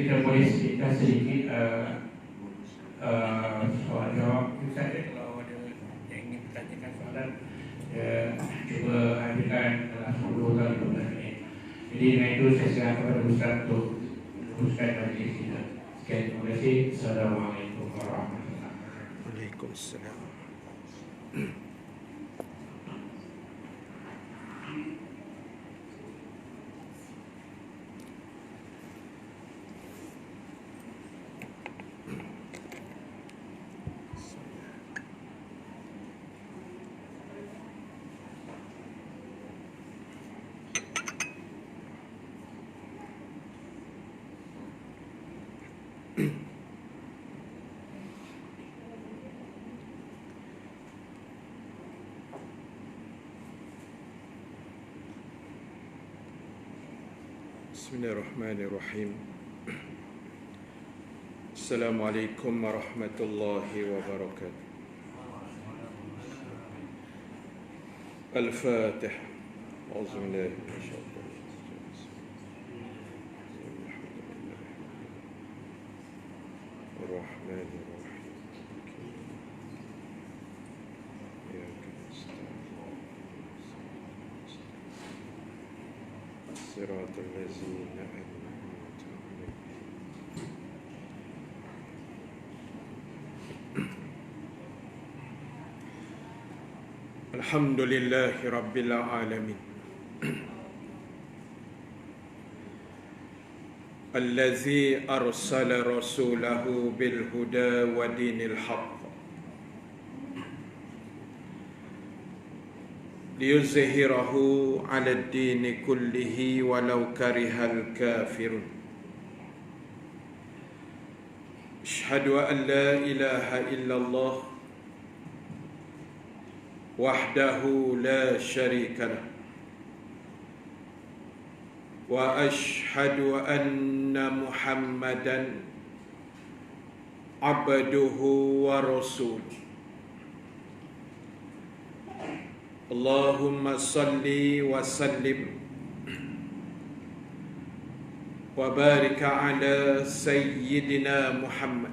kita boleh sedikit soal jawab. Ustaz, kalau ada yang ingin bertanyakan soalan, cuba hadirkan dalam 10 atau 15 minit. Jadi dengan itu saya serahkan kepada Ustaz untuk meneruskan majlis kita. Sekian, terima kasih. Assalamualaikum warahmatullahi wabarakatuh. Waalaikumsalam. Bismillahirrahmanirrahim. Assalamualaikum warahmatullahi wabarakatuh. Al-Fatihah. Auzubillahi minasyaitonir rajim. Bismillahirrahmanirrahim. صراط الذين أنعمت عليهم. الحمد لله رب العالمين الذي أرسل رسوله بالهدى ودين الحق ليظهره على الدين كله ولو كره الكافرون. أشهد أن لا إله إلا الله وحده لا شريك له وأشهد أن محمدا عبده ورسوله. اللهم صل وسلم وبارك على سيدنا محمد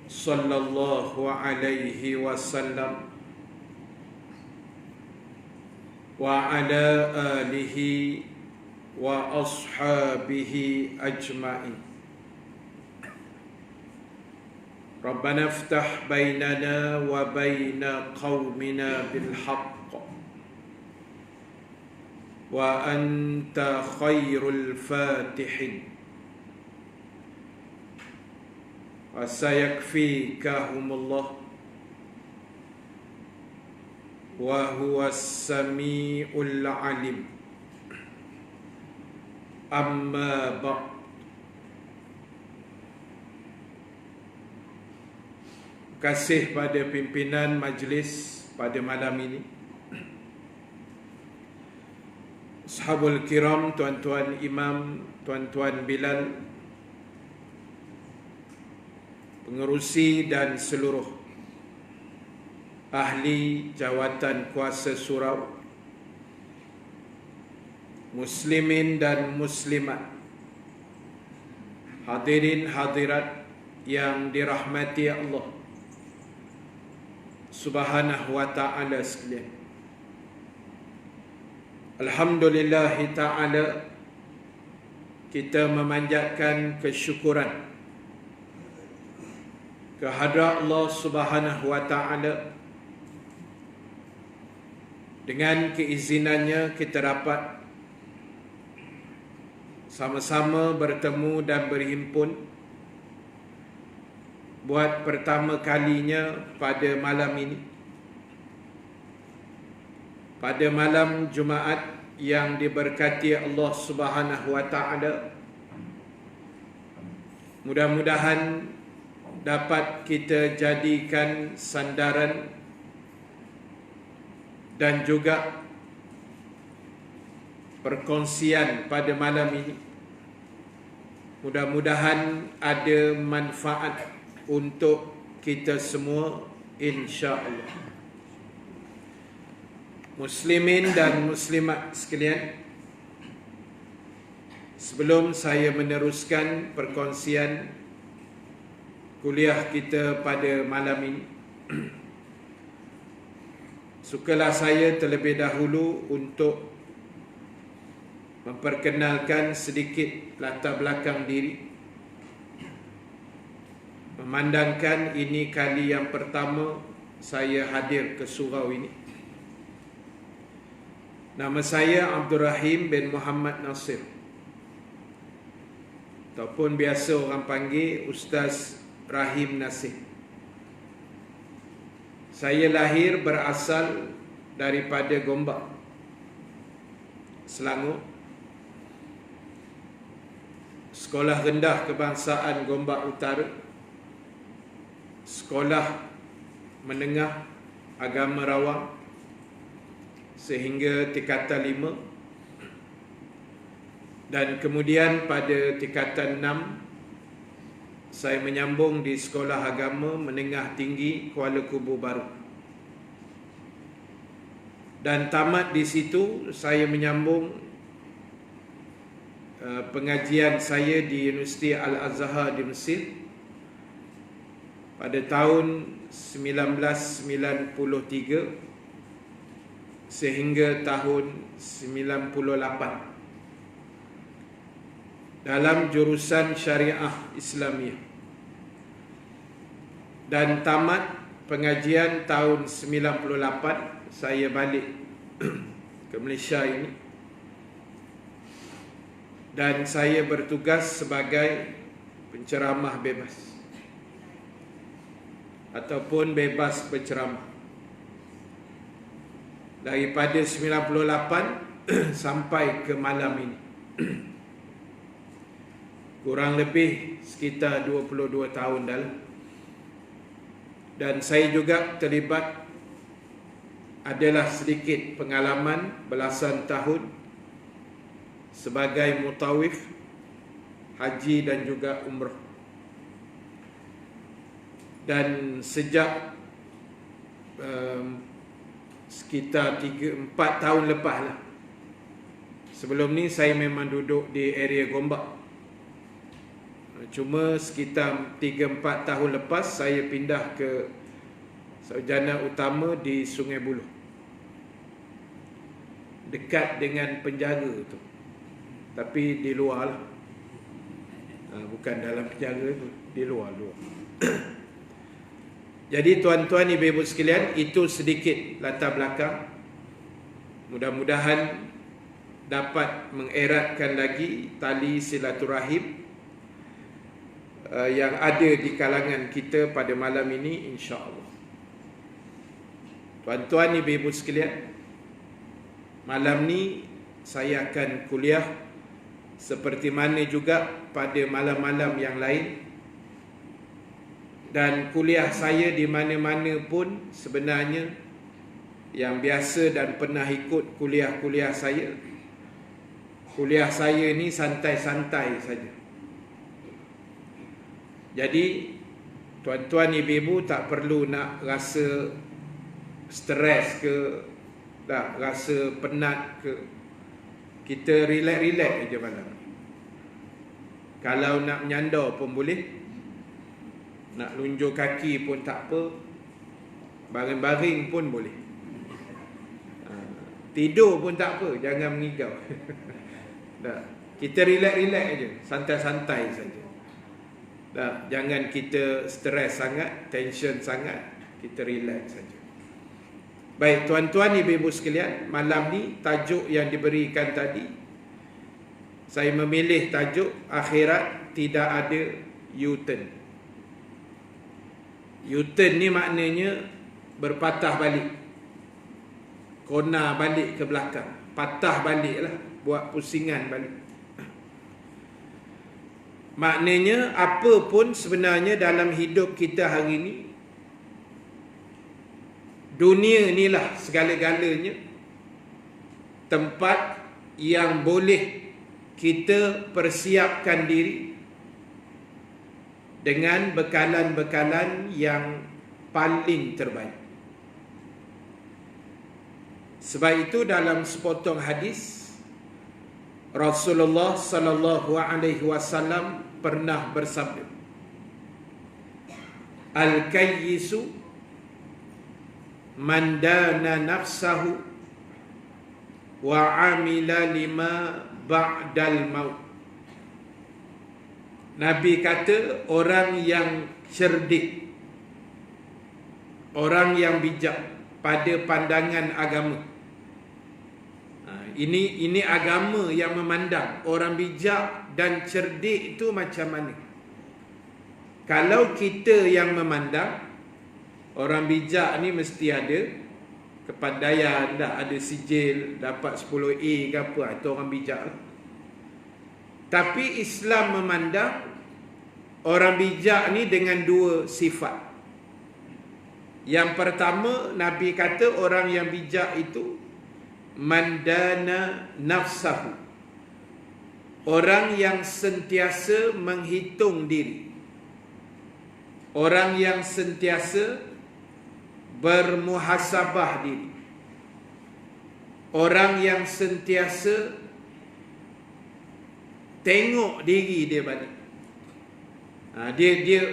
صلى الله عليه وسلم وعلى آله وأصحابه أجمعين. ربنا افتح بيننا وبين قومنا بالحق وأنت خير الفاتحين وسيكفيكهم الله وهو السميع العليم. أما بعد، kasih pada pimpinan majlis pada malam ini, Ashabul Kiram, tuan-tuan imam, tuan-tuan Bilal, pengerusi dan seluruh ahli jawatan kuasa surau, muslimin dan muslimat, hadirin hadirat yang dirahmati Allah Subhanahu wa ta'ala sekalian. Alhamdulillah ta'ala, kita memanjatkan kesyukuran kehadrat Allah Subhanahu wa ta'ala. Dengan keizinannya kita dapat sama-sama bertemu dan berhimpun buat pertama kalinya pada malam ini, pada malam Jumaat yang diberkati Allah Subhanahu wa ta'ala. Mudah-mudahan dapat kita jadikan sandaran dan juga perkongsian pada malam ini. Mudah-mudahan ada manfaat untuk kita semua, insya-Allah. Muslimin dan muslimat sekalian, Sebelum saya meneruskan perkongsian kuliah kita pada malam ini, sukalah saya terlebih dahulu untuk memperkenalkan sedikit latar belakang diri, memandangkan ini kali yang pertama saya hadir ke surau ini. Nama saya Abdul Rahim bin Muhammad Nasir, ataupun biasa orang panggil Ustaz Rahim Nasir. Saya lahir berasal daripada Gombak, Selangor. Sekolah rendah kebangsaan Gombak Utara, sekolah menengah agama Rawang sehingga tingkatan 5, dan kemudian pada tingkatan 6 saya menyambung di Sekolah Agama Menengah Tinggi Kuala Kubu Baru, dan tamat di situ saya menyambung pengajian saya di Universiti Al-Azhar di Mesir pada tahun 1993 sehingga tahun 98 dalam jurusan Syariah Islamiyah, dan tamat pengajian tahun 98 saya balik ke Malaysia ini, dan saya bertugas sebagai penceramah bebas ataupun bebas berceramah daripada 98 sampai ke malam ini. Kurang lebih sekitar 22 tahun dalam. Dan saya juga terlibat, adalah sedikit pengalaman belasan tahun sebagai mutawif haji dan juga umrah. Dan sejak sekitar 3-4 tahun lepas lah. Sebelum ni saya memang duduk di area Gombak. Cuma sekitar 3-4 tahun lepas saya pindah ke sarjana utama di Sungai Buloh, dekat dengan penjara tu, tapi di luar lah. Bukan dalam penjara tu, di luar. Jadi tuan-tuan, ibu-ibu sekalian, itu sedikit latar belakang. Mudah-mudahan dapat mengeratkan lagi tali silaturahim yang ada di kalangan kita pada malam ini, insya-Allah. Tuan-tuan, ibu-ibu sekalian, malam ni saya akan kuliah seperti mana juga pada malam-malam yang lain. Dan kuliah saya di mana-mana pun sebenarnya yang biasa dan pernah ikut kuliah-kuliah saya, kuliah saya ni santai-santai saja. Jadi tuan-tuan ibu-ibu tak perlu nak rasa stres ke, tak rasa penat ke. Kita relax-relax je malam. Kalau nak menyandar pun boleh, nak lunjuk kaki pun tak apa, baring-baring pun boleh, tidur pun tak apa, jangan mengigau. Kita relax-relax je, santai-santai saja. Jangan kita stres sangat, tension sangat, kita relax saja. Baik tuan-tuan ibu-ibu sekalian, malam ni tajuk yang diberikan tadi, saya memilih tajuk akhirat tidak ada U-turn. U-turn ni maknanya berpatah balik, kona balik ke belakang, patah balik lah, buat pusingan balik. Maknanya apa pun sebenarnya dalam hidup kita hari ini, dunia inilah segala-galanya tempat yang boleh kita persiapkan diri dengan bekalan-bekalan yang paling terbaik. Sebab itu dalam sepotong hadis Rasulullah sallallahu alaihi wasallam pernah bersabda, Al-kayyisu man dana nafsahu wa amila lima ba'dal maut. Nabi kata orang yang cerdik, orang yang bijak pada pandangan agama. Ini agama yang memandang orang bijak dan cerdik itu macam mana. Kalau kita yang memandang orang bijak ni mesti ada kepandaian, dah ada sijil, dapat 10A ke apa, itu orang bijak. Tapi Islam memandang orang bijak ni dengan dua sifat. Yang pertama, Nabi kata orang yang bijak itu mandana nafsahu, orang yang sentiasa menghitung diri, orang yang sentiasa bermuhasabah diri, orang yang sentiasa tengok diri dia balik. Dia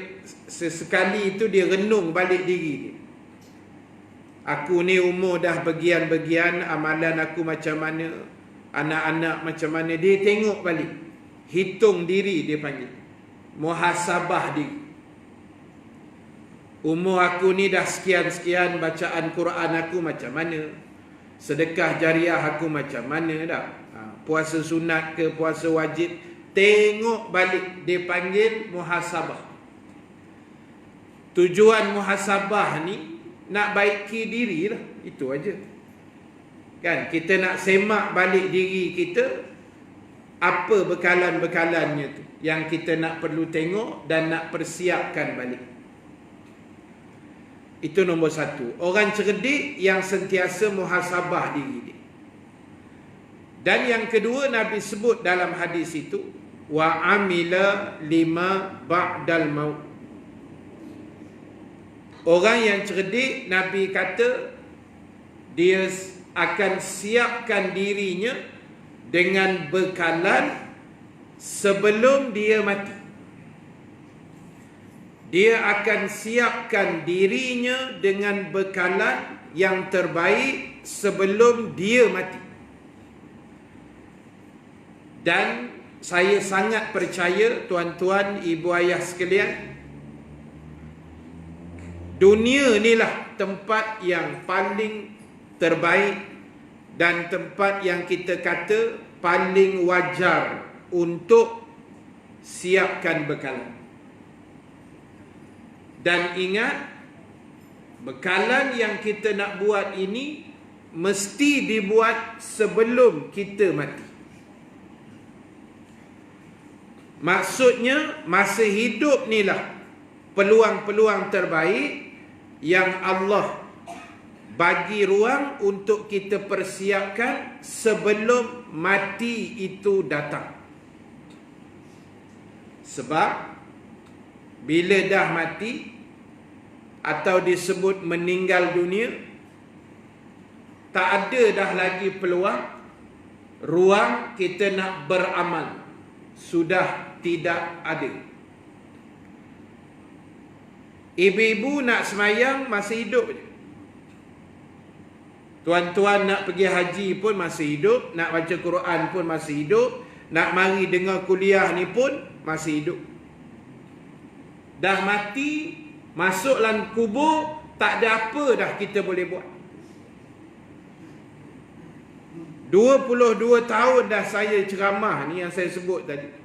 sesekali itu dia renung balik diri dia. Aku ni umur dah bagian-bagian, amalan aku macam mana, anak-anak macam mana, dia tengok balik, hitung diri, dia panggil muhasabah diri. Umur aku ni dah sekian-sekian, bacaan Quran aku macam mana, sedekah jariah aku macam mana dah, puasa sunat ke puasa wajib, tengok balik, dia panggil muhasabah. Tujuan muhasabah ni nak baiki diri lah, itu aja. Kan, kita nak semak balik diri kita, apa bekalan-bekalannya tu yang kita nak perlu tengok dan nak persiapkan balik. Itu nombor satu. Orang cerdik yang sentiasa muhasabah diri dia. Dan yang kedua Nabi sebut dalam hadis itu, wa amila lima ba'dal maut. Orang yang cerdik, Nabi kata dia akan siapkan dirinya dengan bekalan sebelum dia mati. Dia akan siapkan dirinya dengan bekalan yang terbaik sebelum dia mati. Dan saya sangat percaya, tuan-tuan, ibu ayah sekalian, dunia inilah tempat yang paling terbaik dan tempat yang kita kata paling wajar untuk siapkan bekalan. Dan ingat, bekalan yang kita nak buat ini mesti dibuat sebelum kita mati. Maksudnya, masa hidup ni lah peluang-peluang terbaik yang Allah bagi ruang untuk kita persiapkan sebelum mati itu datang. Sebab bila dah mati atau disebut meninggal dunia, tak ada dah lagi peluang, ruang kita nak beramal, sudah tidak ada. Ibu-ibu nak semayang masih hidup je. Tuan-tuan nak pergi haji pun masih hidup, nak baca Quran pun masih hidup, nak mari dengar kuliah ni pun masih hidup. Dah mati, masuk dalam kubur, tak ada apa dah kita boleh buat. 22 tahun dah saya ceramah ni yang saya sebut tadi.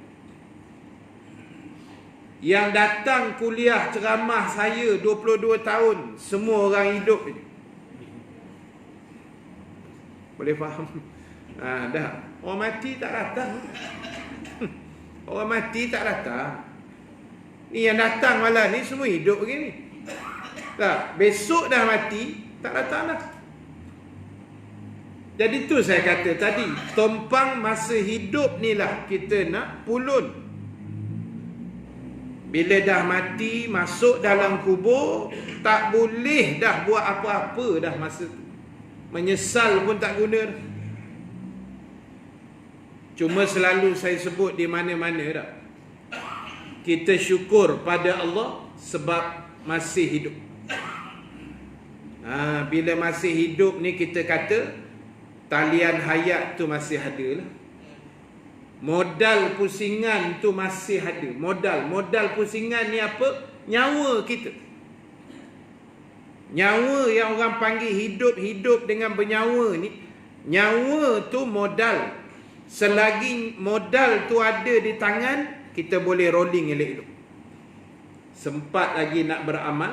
Yang datang kuliah ceramah saya 22 tahun, semua orang hidup je. Boleh faham? Dah. Orang mati tak datang. Orang mati tak datang. Ni yang datang malam ni semua hidup begini. Tak, besok dah mati, tak datang dah. Jadi tu saya kata tadi, tompang masa hidup ni lah kita nak pulun. Bila dah mati, masuk dalam kubur, tak boleh dah buat apa-apa dah masa tu. Menyesal pun tak guna. Cuma selalu saya sebut di mana-mana dah, kita syukur pada Allah sebab masih hidup. Bila masih hidup ni kita kata talian hayat tu masih ada lah. Modal pusingan tu masih ada. Modal pusingan ni apa? Nyawa kita. Nyawa yang orang panggil hidup dengan bernyawa ni, nyawa tu modal. Selagi modal tu ada di tangan, kita boleh rolling elok-elok. Sempat lagi nak beramal,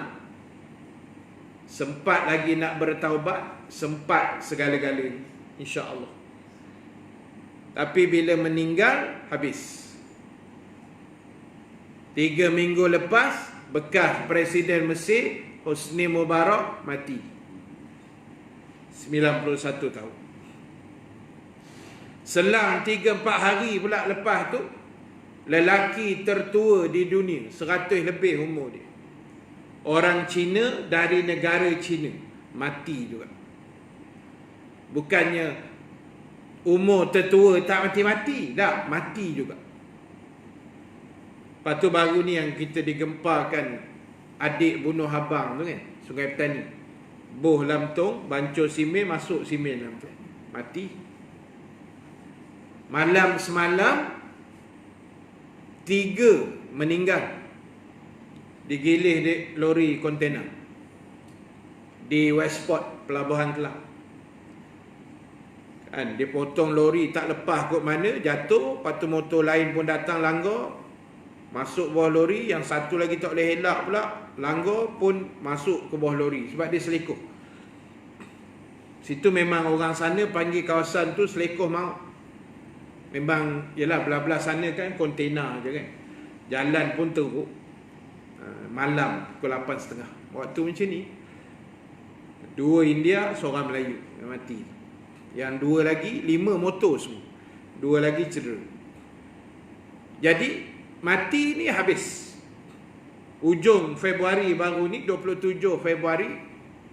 sempat lagi nak bertaubat, sempat segala-galanya, insya-Allah. Tapi bila meninggal, habis. 3 minggu lepas, bekas Presiden Mesir Hosni Mubarak mati, 91 tahun. Selang 3-4 hari pula lepas tu, lelaki tertua di dunia, 100 lebih umur dia, orang Cina dari negara Cina, mati juga. Bukannya umur tertua tak mati-mati, dah mati juga. Lepas tu baru ni yang kita digemparkan, adik bunuh abang tu kan, Sungai Petani, boh lamtong, bancur simen, masuk simen lamtong, mati. Malam semalam 3 meninggal, digilih di lori kontena di Westport, Pelabuhan Kelang. Kan, dia potong lori tak lepas kot mana, jatuh. Lepas tu motor lain pun datang langgar, masuk bawah lori. Yang satu lagi tak boleh elak pula, langgar pun masuk ke bawah lori sebab dia selikoh. Situ memang orang sana panggil kawasan tu selikoh maut. Memang, yelah, belah-belah sana kan kontena je kan, jalan pun teruk. Malam pukul 8.30 waktu macam ni, 2 India, seorang Melayu yang mati. Yang 2 lagi, 5 motor semua, 2 lagi cedera. Jadi mati ni habis. Ujung Februari baru ni, 27 Februari,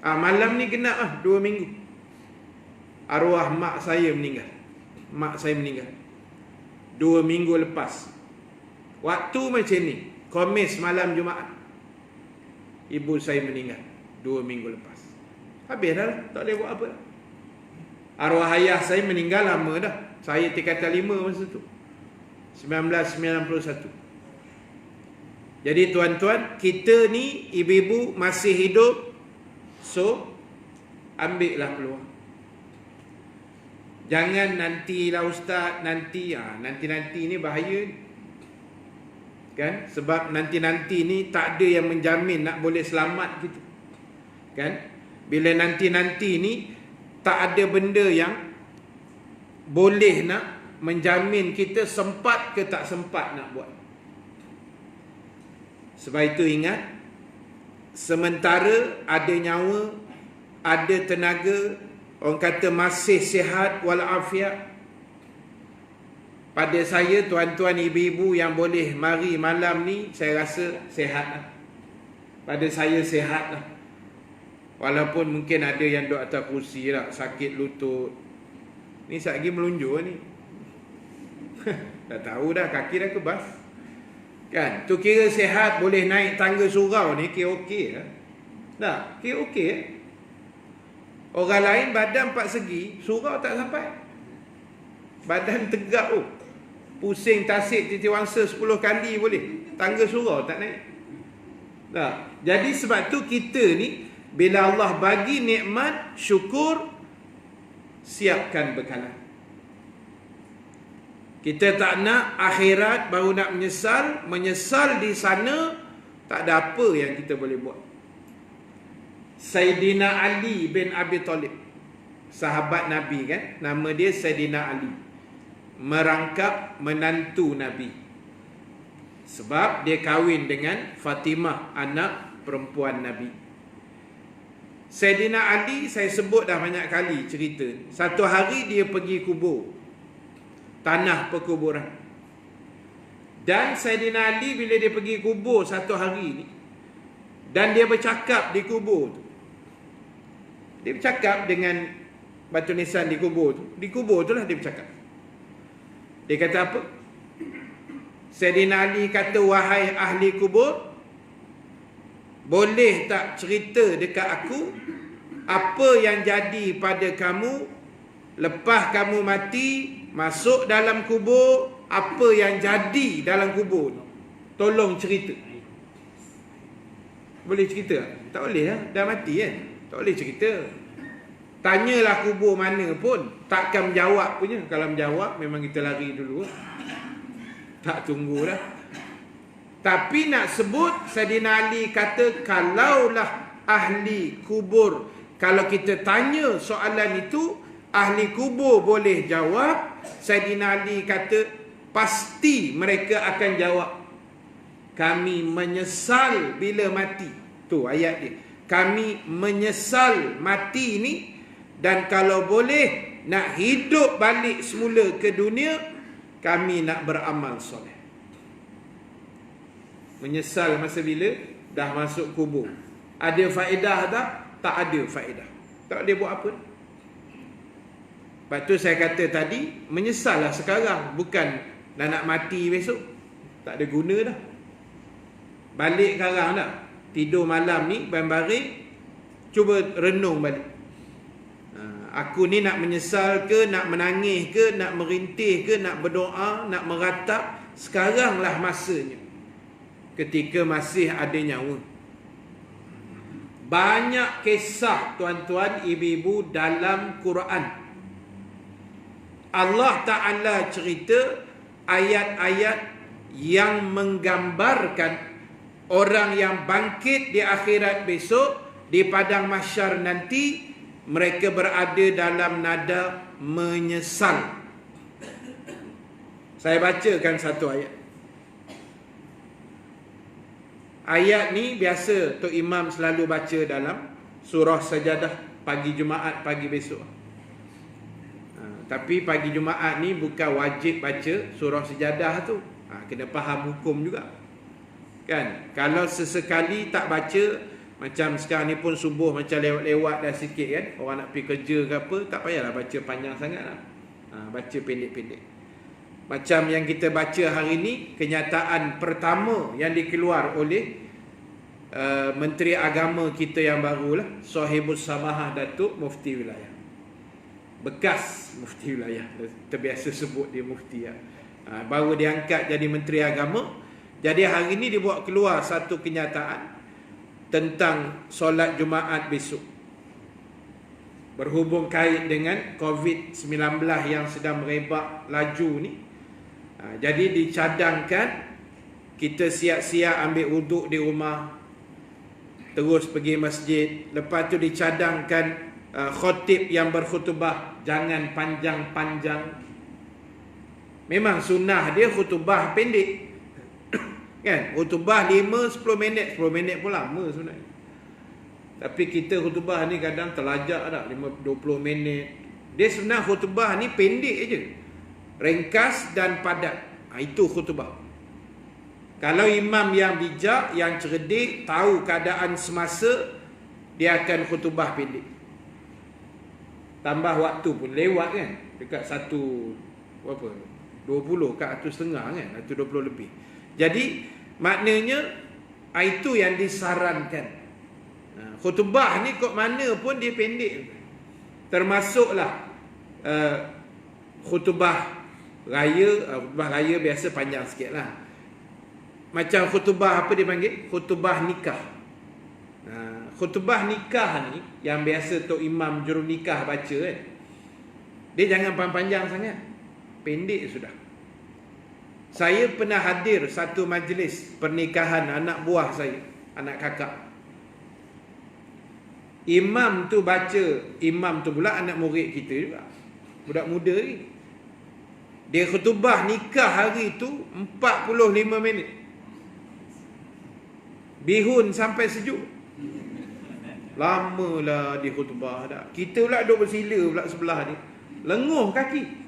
malam ni genap 2 minggu. Arwah mak saya meninggal. Mak saya meninggal 2 minggu lepas. Waktu macam ni, Khamis malam Jumaat, ibu saya meninggal 2 minggu lepas. Habis dah lah, tak boleh buat apa dah. Arwah ayah saya meninggal lama dah. Saya tingkatan 5 masa tu, 1991. Jadi tuan-tuan, kita ni ibu-ibu masih hidup, so ambillah peluang. Jangan nantilah ustaz, nanti ni bahaya kan, sebab nanti ni tak ada yang menjamin nak boleh selamat kita kan. Bila nanti ni tak ada benda yang boleh nak menjamin kita sempat ke tak sempat nak buat. Sebab itu ingat, sementara ada nyawa, ada tenaga, orang kata masih sihat walafiat, pada saya tuan-tuan ibu-ibu yang boleh mari malam ni, saya rasa sihat lah. Pada saya sihat lah. Walaupun mungkin ada yang duduk atas kursi lah, sakit lutut. Ni sekejap lagi melunjur ni. Dah tahu dah, kaki dah kebas kan. Tu kira sihat, boleh naik tangga surau ni, kira okey lah. Dah, kira okey eh? Orang lain badan 4 segi, surau tak sampai. Badan tegak tu, pusing tasik titi wangsa 10 kali boleh, tangga surau tak naik. Dah. Jadi sebab tu kita ni, bila Allah bagi nikmat, syukur, siapkan bekalan. Kita tak nak akhirat baru nak menyesal di sana, tak ada apa yang kita boleh buat. Sayyidina Ali bin Abi Talib, sahabat Nabi kan, nama dia Sayyidina Ali, merangkap menantu Nabi. Sebab dia kahwin dengan Fatimah, anak perempuan Nabi. Sayyidina Ali, saya sebut dah banyak kali cerita. Satu hari dia pergi kubur, tanah perkuburan. Dan Sayyidina Ali bila dia pergi kubur satu hari ni, dan dia bercakap di kubur tu, dia bercakap dengan batu nisan di kubur tu. Di kubur tu lah dia bercakap. Dia kata apa? Sayyidina Ali kata, wahai ahli kubur, boleh tak cerita dekat aku apa yang jadi pada kamu lepas kamu mati, masuk dalam kubur, apa yang jadi dalam kubur? Tolong cerita. Boleh cerita? Tak boleh lah, dah mati kan? Tak boleh cerita. Tanyalah kubur mana pun, takkan menjawab punya. Kalau menjawab, memang kita lari dulu. Tak tunggu dah. Tapi nak sebut, Sayyidina Ali kata, kalaulah ahli kubur, kalau kita tanya soalan itu, ahli kubur boleh jawab, Sayyidina Ali kata, pasti mereka akan jawab, kami menyesal bila mati. Tu ayat dia. Kami menyesal mati ni, dan kalau boleh nak hidup balik semula ke dunia, kami nak beramal soleh. Menyesal masa bila dah masuk kubur. Ada faedah tak? Tak ada faedah. Tak boleh buat apa. Lepas tu saya kata tadi, menyesallah sekarang, bukan nak mati besok. Tak ada guna dah. Balik sekarang dah. Tidur malam ni, baring-baring, cuba renung balik. Aku ni nak menyesal ke, nak menangis ke, nak merintih ke, nak berdoa, nak meratap. Sekaranglah masanya, ketika masih ada nyawa. Banyak kisah tuan-tuan, ibu-ibu dalam Quran. Allah Ta'ala cerita ayat-ayat yang menggambarkan orang yang bangkit di akhirat besok, di padang mahsyar nanti, mereka berada dalam nada menyesal. Saya bacakan satu ayat. Ayat ni biasa Tok Imam selalu baca dalam surah Sajadah pagi Jumaat, pagi besok. Tapi pagi Jumaat ni bukan wajib baca surah Sajadah tu. Kena faham hukum juga. Kan? Kalau sesekali tak baca, macam sekarang ni pun subuh macam lewat-lewat dah sikit kan, orang nak pergi kerja ke apa, tak payahlah baca panjang sangat lah. Baca pendek-pendek. Macam yang kita baca hari ni, kenyataan pertama yang dikeluar oleh Menteri Agama kita yang baru lah, Sahibus Samahah Datuk Mufti Wilayah, bekas Mufti Wilayah, terbiasa sebut dia Mufti lah. Baru diangkat jadi Menteri Agama. Jadi hari ni dibuat keluar satu kenyataan tentang solat Jumaat besok, berhubung kait dengan COVID-19 yang sedang merebak laju ni. Jadi dicadangkan kita siap-siap ambil wuduk di rumah, terus pergi masjid. Lepas tu dicadangkan khotib yang berkhutbah jangan panjang-panjang. Memang sunnah dia khutbah pendek kan, khutbah 5-10 minit, 10 minit pun lama sebenarnya. Tapi kita khutbah ni kadang terlajak dah 20 minit. Dia sebenarnya khutbah ni pendek je, ringkas dan padat. Itu khutbah. Kalau imam yang bijak, yang cerdik, tahu keadaan semasa, dia akan khutbah pendek. Tambah waktu pun lewat kan, dekat 1 berapa, 20 kat 1.5 kan, 120 lebih. Jadi maknanya itu yang disarankan. Khutbah ni kok mana pun dia pendek. Termasuklah khutbah raya. Khutbah raya biasa panjang sikit lah. Macam khutbah apa dia panggil? Khutbah nikah. Khutbah nikah ni yang biasa Tok Imam Jurunikah baca kan, dia jangan panjang sangat, pendek sudah. Saya pernah hadir satu majlis pernikahan anak buah saya, anak kakak. Imam tu baca, imam tu pula anak murid kita juga, budak muda ni. Dia khutbah nikah hari tu 45 minit. Bihun sampai sejuk. Lamalah dia khutbah dah. Kita pula duduk bersila pula sebelah ni, lenguh kaki.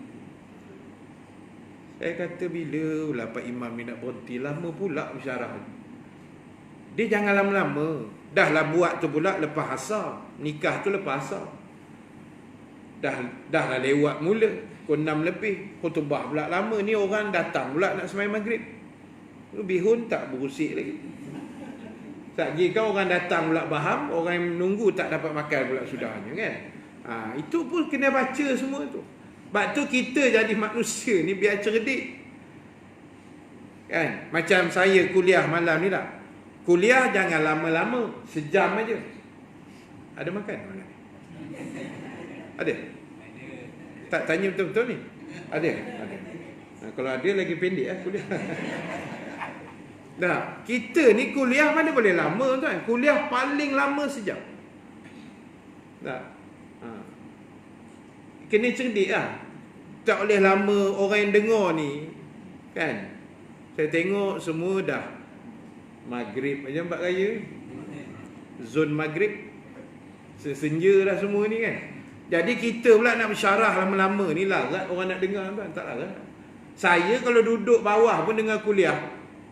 Saya kata bila pula Pak Imam ni nak berhenti, lama pula bisyarah. Dia jangan lama-lama. Dah lah buat tu pula lepas asar. Nikah tu lepas asar. Dah lah lewat mula. pukul 6 lebih, khutbah pula lama. Ni orang datang pula nak sembahyang maghrib. Bihun tak berusik lagi. Tak lagi kan orang datang pula faham, orang yang menunggu tak dapat makan pula sudahnya kan. Itu pun kena baca semua tu. Sebab tu kita jadi manusia ni biar cerdik. Kan? Macam saya kuliah malam ni tak. Kuliah jangan lama-lama, sejam aja. Ada makan malam ni? Ada? Tak tanya betul-betul ni? Ada? Ada. Kalau ada lagi pendek kuliah. Dah, kita ni kuliah mana boleh lama tuan. Kuliah paling lama sejam. Dah. Kena cerdik lah. Tak boleh lama orang yang dengar ni. Kan? Saya tengok semua dah maghrib aja empat raya. Zon maghrib. Senja dah semua ni kan. Jadi kita pula nak bersyarah lama-lama ni larat orang nak dengar tuan. Tak larat. Saya kalau duduk bawah pun dengar kuliah,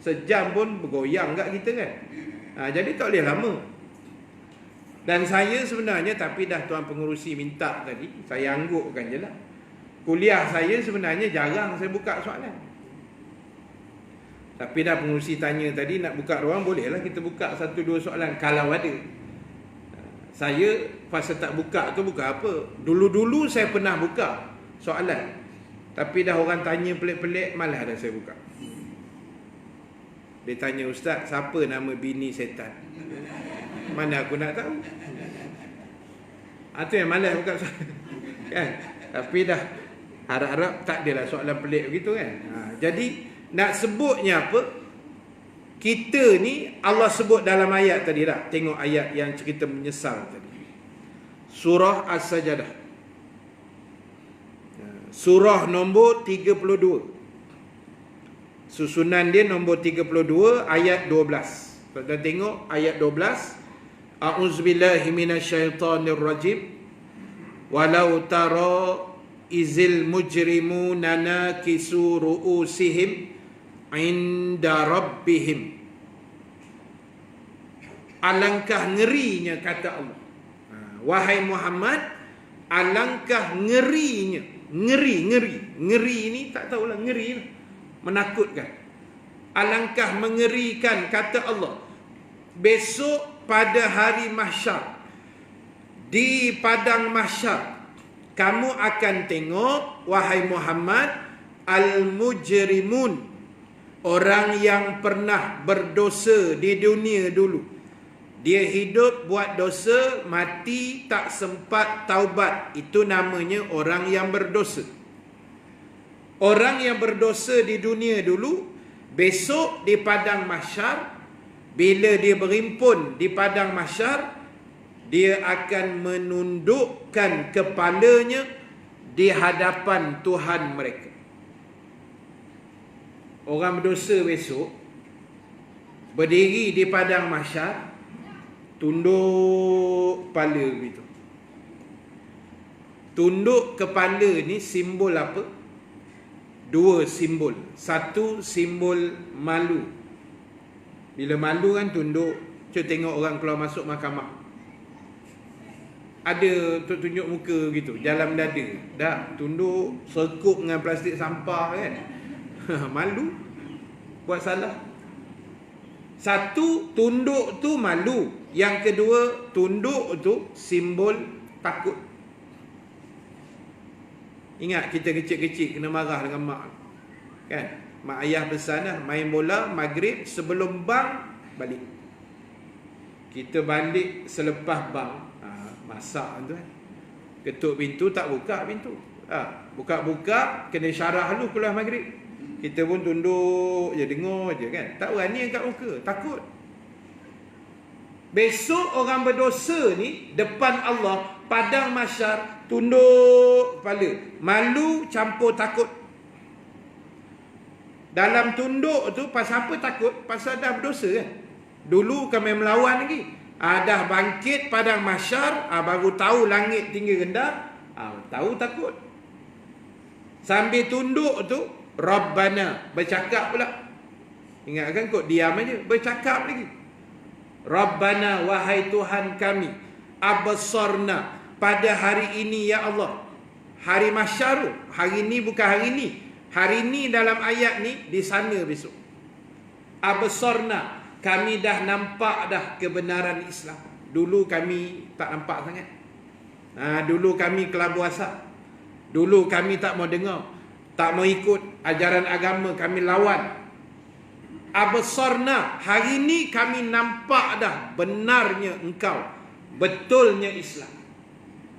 sejam pun bergoyang kat kita kan. Jadi tak boleh lama. Dan saya sebenarnya, tapi dah tuan pengurusi minta tadi, saya anggukkan je lah. Kuliah saya sebenarnya jarang saya buka soalan. Tapi dah pengurusi tanya tadi nak buka ruang, bolehlah kita buka 1-2 soalan kalau ada. Saya pasal tak buka tu buka apa? Dulu-dulu saya pernah buka soalan. Tapi dah orang tanya pelik-pelik, malah dah saya buka. Dia tanya, ustaz, siapa nama bini setan? Mana aku nak tahu? Itu yang malas buka soalan. Kan? Tapi dah harap-harap tak adalah soalan pelik begitu kan. Jadi nak sebutnya apa? Kita ni Allah sebut dalam ayat tadi dah. Tengok ayat yang cerita menyesal tadi. Surah As-Sajdah. Surah nombor 32. Susunan dia nombor 32 ayat 12. Kita tengok ayat 12. A'udzubillahi minasyaitonirrajim. Walau tara izil mujrimuna nakisu ru'usihim inda rabbihim. Alangkah ngerinya, kata Allah. Wahai Muhammad, alangkah ngerinya. Ngeri ni tak tahulah, ngeri lah. Menakutkan. Alangkah mengerikan, kata Allah. Besok pada hari mahsyar, di padang mahsyar, kamu akan tengok, wahai Muhammad, al-mujrimun, orang yang pernah berdosa di dunia dulu. Dia hidup buat dosa, mati tak sempat taubat. Itu namanya orang yang berdosa. Orang yang berdosa di dunia dulu, besok di padang mahsyar, bila dia berhimpun di padang mahsyar, dia akan menundukkan kepalanya di hadapan Tuhan mereka. Orang berdosa besok berdiri di padang mahsyar, tunduk kepala begitu. Tunduk kepala ni simbol apa? 2 simbol. Satu, simbol malu. Bila malu kan tunduk. Cuba tengok orang keluar masuk mahkamah, ada tunjuk muka gitu, jalan dada, dah tunduk, serkup dengan plastik sampah kan. Malu, buat salah. Satu, tunduk tu malu. Yang kedua, tunduk tu simbol takut. Ingat kita kecil-kecil kena marah dengan mak kan. Mak ayah pesan dah, main bola maghrib sebelum bang balik. Kita balik selepas bang, masak tu kan. Ketuk pintu, tak buka pintu. Buka-buka, kena syarah dulu keluar maghrib. Kita pun tunduk je, dengar je kan. Tak berani angkat muka, takut. Besok orang berdosa ni depan Allah, padang mahsyar, tunduk kepala. Malu campur takut. Dalam tunduk tu pasal apa takut? Pasal dah berdosa kan. Dulu kami melawan lagi. Dah bangkit padang mahsyar, baru tahu langit tinggi rendah, tahu takut. Sambil tunduk tu, Rabbana, bercakap pula. Ingatkan kok diam aja, bercakap lagi. Rabbana, wahai Tuhan kami, absarna, pada hari ini ya Allah, hari mahsyar. Hari ni bukan hari ni. Hari ni dalam ayat ni, di sana besok. Absarna, kami dah nampak dah kebenaran Islam. Dulu kami tak nampak sangat. Dulu kami kelabu asap. Dulu kami tak mau dengar, tak mau ikut ajaran agama, kami lawan. Absarna, hari ni kami nampak dah benarnya engkau, betulnya Islam.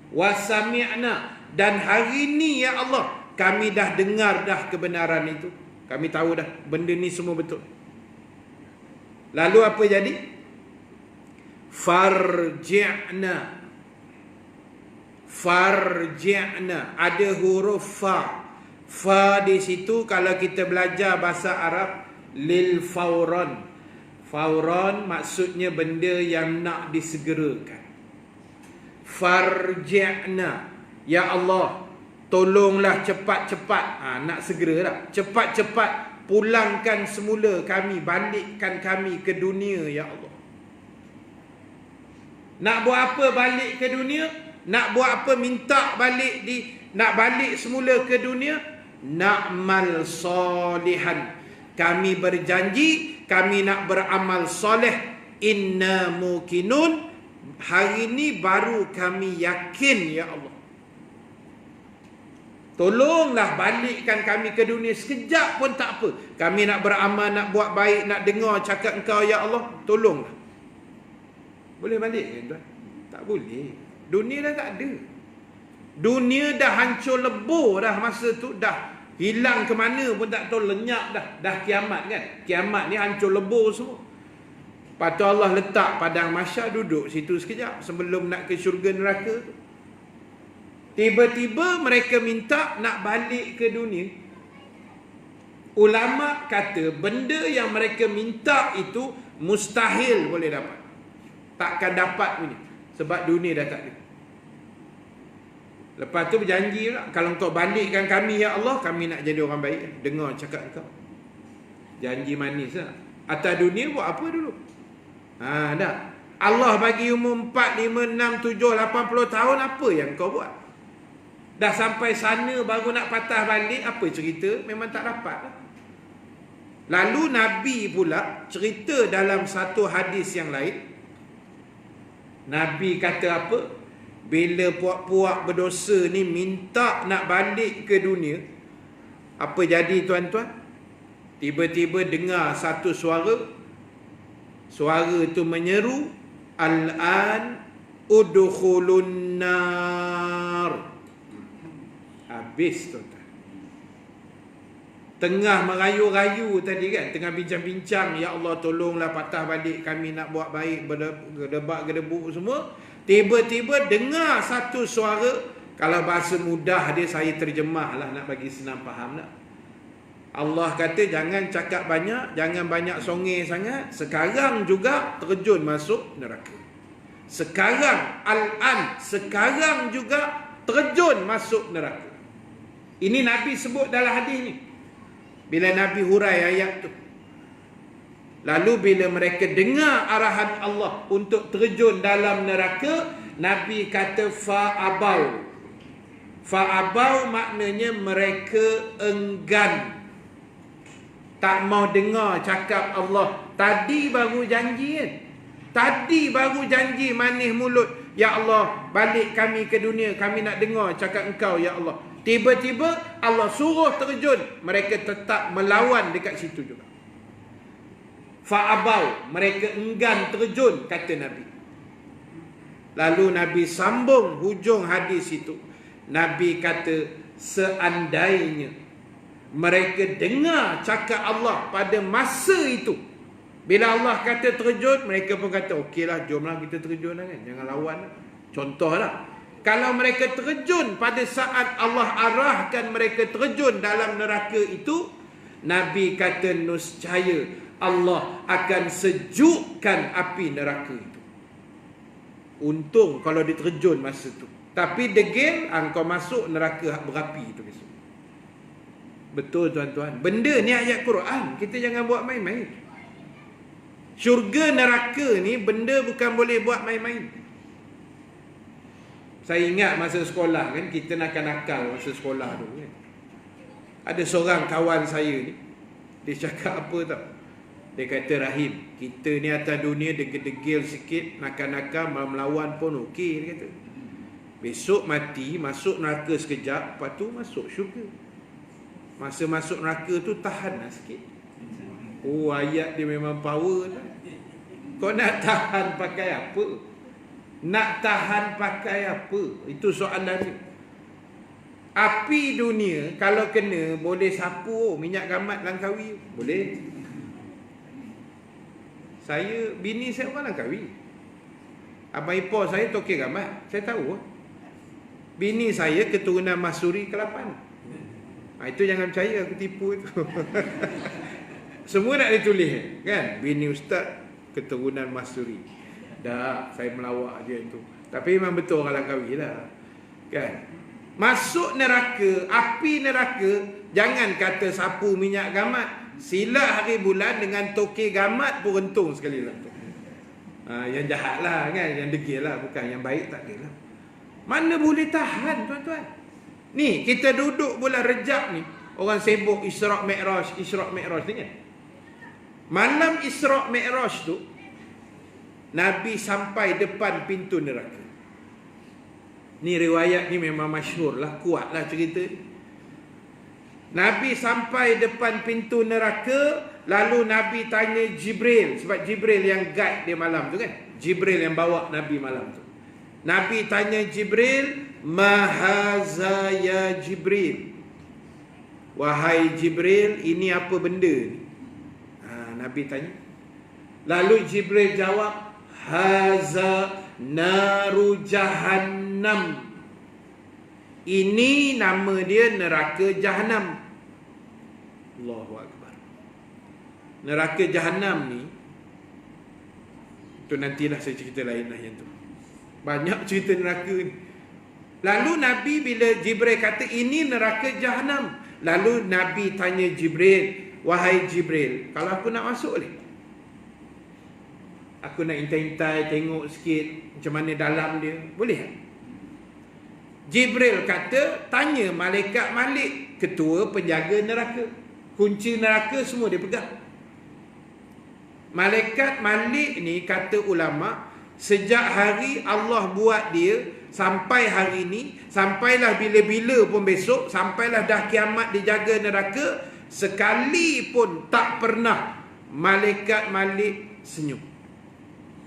Wasami'na, dan hari ni ya Allah, kami dah dengar dah kebenaran itu. Kami tahu dah benda ni semua betul. Lalu apa jadi? Farji'na. Farji'na, ada huruf fa. Fa di situ kalau kita belajar bahasa Arab, lil fauran. Fauran maksudnya benda yang nak disegerakan. Farji'na, ya Allah, tolonglah cepat-cepat. Nak segera lah. Cepat-cepat pulangkan semula kami, balikkan kami ke dunia ya Allah. Nak buat apa balik ke dunia? Nak buat apa minta balik nak balik semula ke dunia? Na'mal solihan. Kami berjanji kami nak beramal soleh. Inna muqinun, hari ni baru kami yakin ya Allah. Tolonglah balikkan kami ke dunia sekejap pun tak apa. Kami nak beramal, nak buat baik, nak dengar cakap engkau ya Allah, tolonglah. Boleh balik kan tuan? Tak boleh. Dunia dah tak ada. Dunia dah hancur lebur dah masa tu, dah hilang ke mana pun tak tahu, lenyap dah. Dah kiamat kan. Kiamat ni hancur lebur semua. Lepas tu Allah letak padang mahsyar, duduk situ sekejap sebelum nak ke syurga neraka tu. Tiba-tiba mereka minta nak balik ke dunia. Ulama kata benda yang mereka minta itu mustahil boleh dapat. Takkan dapat punya. Sebab dunia dah tak ada. Lepas tu berjanji pula, kalau kau balikkan kami ya Allah, kami nak jadi orang baik. Dengar cakap kau. Janji manis lah. Atas dunia buat apa dulu? Dah. Allah bagi umur 4, 5, 6, 7, 80 tahun, apa yang kau buat? Dah sampai sana baru nak patah balik, apa cerita? Memang tak dapat lah. Lalu Nabi pula cerita dalam satu hadis yang lain. Nabi kata apa? Bila puak-puak berdosa ni minta nak balik ke dunia, apa jadi tuan-tuan? Tiba-tiba dengar satu suara. Suara itu menyeru, Al-an udkhulun nar. Habis tuan-tuan. Tengah merayu-rayu tadi kan, tengah bincang-bincang, ya Allah tolonglah patah balik kami nak buat baik, gedebak-gedebuk semua. Tiba-tiba dengar satu suara, kalau bahasa mudah dia saya terjemah lah nak bagi senang faham lah. Allah kata jangan cakap banyak, jangan banyak songeh sangat. Sekarang juga terjun masuk neraka. Sekarang, al-an, sekarang juga terjun masuk neraka. Ini Nabi sebut dalam hadis ni. Bila Nabi hurai ayat tu. Lalu bila mereka dengar arahan Allah untuk terjun dalam neraka, Nabi kata fa'abau. Fa'abau maknanya mereka enggan. Tak mau dengar cakap Allah. Tadi baru janji kan? Tadi baru janji manis mulut. Ya Allah, balik kami ke dunia. Kami nak dengar cakap engkau ya Allah. Tiba-tiba Allah suruh terjun, mereka tetap melawan dekat situ juga. Fa'abau, mereka enggan terjun, kata Nabi. Lalu Nabi sambung hujung hadis itu. Nabi kata, seandainya mereka dengar cakap Allah pada masa itu, bila Allah kata terjun, mereka pun kata, okeylah, jomlah kita terjun lah kan, jangan lawan lah. Contohlah, kalau mereka terjun pada saat Allah arahkan mereka terjun dalam neraka itu, Nabi kata nescaya Allah akan sejukkan api neraka itu. Untung kalau diterjun masa tu. Tapi degil, engkau masuk neraka berapi itu besok. Betul tuan-tuan. Benda ni ayat Quran. Kita jangan buat main-main. Syurga neraka ni benda bukan boleh buat main-main. Saya ingat masa sekolah kan, kita nakal-nakal masa sekolah tu kan. Ada seorang kawan saya ni, dia cakap apa tau? Dia kata, Rahim, kita ni atas dunia degil-degil sikit, nakal-nakal melawan pun okey, dia kata. Besok mati, masuk neraka sekejap, lepas tu masuk syurga. Masa masuk neraka tu tahanlah sikit. Oh, ayat dia memang power tu. Kau nak tahan pakai apa? Nak tahan pakai apa? Itu soalan dia. Api dunia kalau kena boleh sapu minyak gamat Langkawi. Boleh. Bini saya orang Langkawi. Abang ipar saya Tokek Gamat. Saya tahu. Bini saya keturunan Masuri Kelapan. Itu jangan percaya aku tipu itu. Semua nak ditulis kan? Bini ustaz keturunan Masuri. Dah, saya melawak dia tu. Tapi memang betul orang Langkawi lah. Kan? Masuk neraka, api neraka, jangan kata sapu minyak gamat. Silat hari bulan dengan Tokek Gamat pun rentung sekali lah. Yang jahat lah kan, yang degil lah, bukan yang baik tak ada lah. Mana boleh tahan tuan-tuan. Ni, kita duduk bulan Rejab ni, orang sibuk Isra' Mi'raj ni kan. Malam Isra' Mi'raj tu, Nabi sampai depan pintu neraka. Ni riwayat ni memang masyhur lah, kuat lah cerita. Nabi sampai depan pintu neraka, lalu Nabi tanya Jibril, sebab Jibril yang guide dia malam tu kan. Jibril yang bawa Nabi malam tu. Nabi tanya Jibril, "Mahaza ya Jibril?" Wahai Jibril, ini apa benda ni? Nabi tanya. Lalu Jibril jawab, "Haza naru jahannam." Ini nama dia neraka Jahannam. Allahu Akbar. Neraka Jahannam ni, tu nantilah saya cerita lain lah yang tu. Banyak cerita neraka ni. Lalu Nabi bila Jibril kata ini neraka Jahannam, lalu Nabi tanya Jibril, "Wahai Jibril, kalau aku nak masuk boleh? Aku nak intai-intai tengok sikit macam mana dalam dia, boleh tak?" Jibril kata, "Tanya Malaikat Malik, ketua penjaga neraka. Kunci neraka semua dia pegang." Malaikat Malik ni kata ulama, sejak hari Allah buat dia sampai hari ni, sampailah bila-bila pun besok, sampailah dah kiamat dijaga neraka, sekali pun tak pernah Malaikat Malik senyum.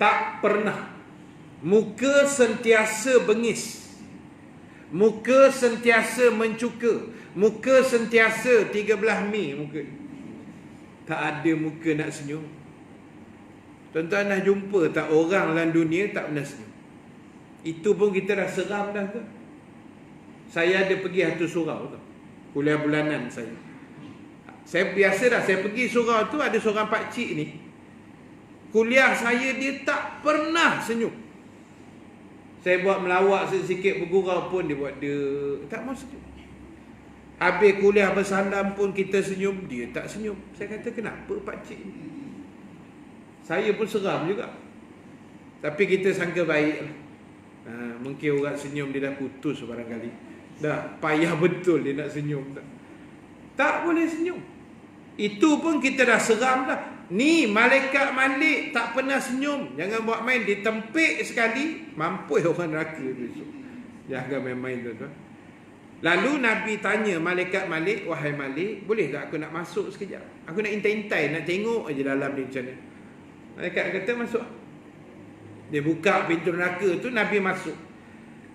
Tak pernah. Muka sentiasa bengis. Muka sentiasa mencuka. Muka sentiasa 13 Mei muka. Tak ada muka nak senyum. Tuan-tuan dah jumpa tak orang dalam dunia tak pernah senyum? Itu pun kita dah seram dah tu. Saya ada pergi satu surau tu, kuliah bulanan saya. Saya biasa dah, saya pergi surau tu, ada seorang pakcik ni, kuliah saya dia tak pernah senyum. Saya buat melawak sedikit bergurau pun dia buat dia tak mau senyum. Habis kuliah bersalam pun kita senyum, dia tak senyum. Saya kata, kenapa pakcik ni? Saya pun seram juga. Tapi kita sangka baik lah. Mungkin orang senyum dia dah putus barangkali. Dah payah betul dia nak senyum. Tak boleh senyum. Itu pun kita dah seram dah. Ni Malaikat Malik tak pernah senyum. Jangan buat main, ditempik sekali mampus orang neraka besok. Jangan main-main tuan-tuan. Lalu Nabi tanya Malaikat Malik, "Wahai Malik, boleh tak aku nak masuk sekejap? Aku nak intai-intai, nak tengok aja dalam ni macam mana." Malaikat kata, "Masuk." Dia buka pintu neraka tu, Nabi masuk.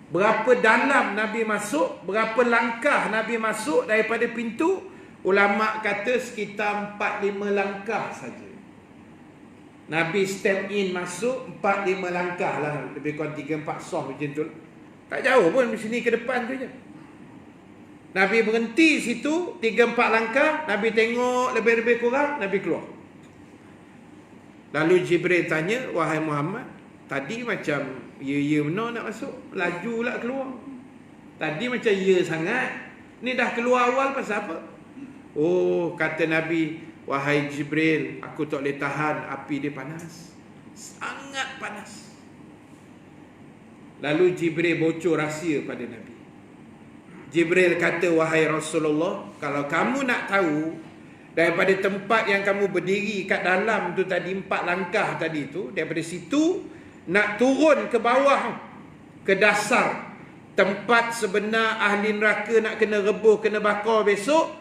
Berapa dalam Nabi masuk, berapa langkah Nabi masuk daripada pintu, ulama kata sekitar 4-5 langkah saja. Nabi step in masuk 4-5 langkah lah, lebih kurang 3-4 soh macam tu. Tak jauh pun, di sini ke depan tu je. Nabi berhenti situ 3-4 langkah, Nabi tengok lebih-lebih kurang, Nabi keluar. Lalu Jibril tanya, "Wahai Muhammad, tadi macam ya benar nak masuk, laju lah keluar. Tadi macam ya sangat, ni dah keluar awal pasal apa?" Oh, kata Nabi, "Wahai Jibril, aku tak boleh tahan, api dia panas. Sangat panas." Lalu Jibril bocor rahsia pada Nabi. Jibril kata, wahai Rasulullah, kalau kamu nak tahu daripada tempat yang kamu berdiri kat dalam tu tadi, 4 langkah tadi tu, daripada situ nak turun ke bawah, ke dasar tempat sebenar ahli neraka nak kena rebuh, kena bakar besok,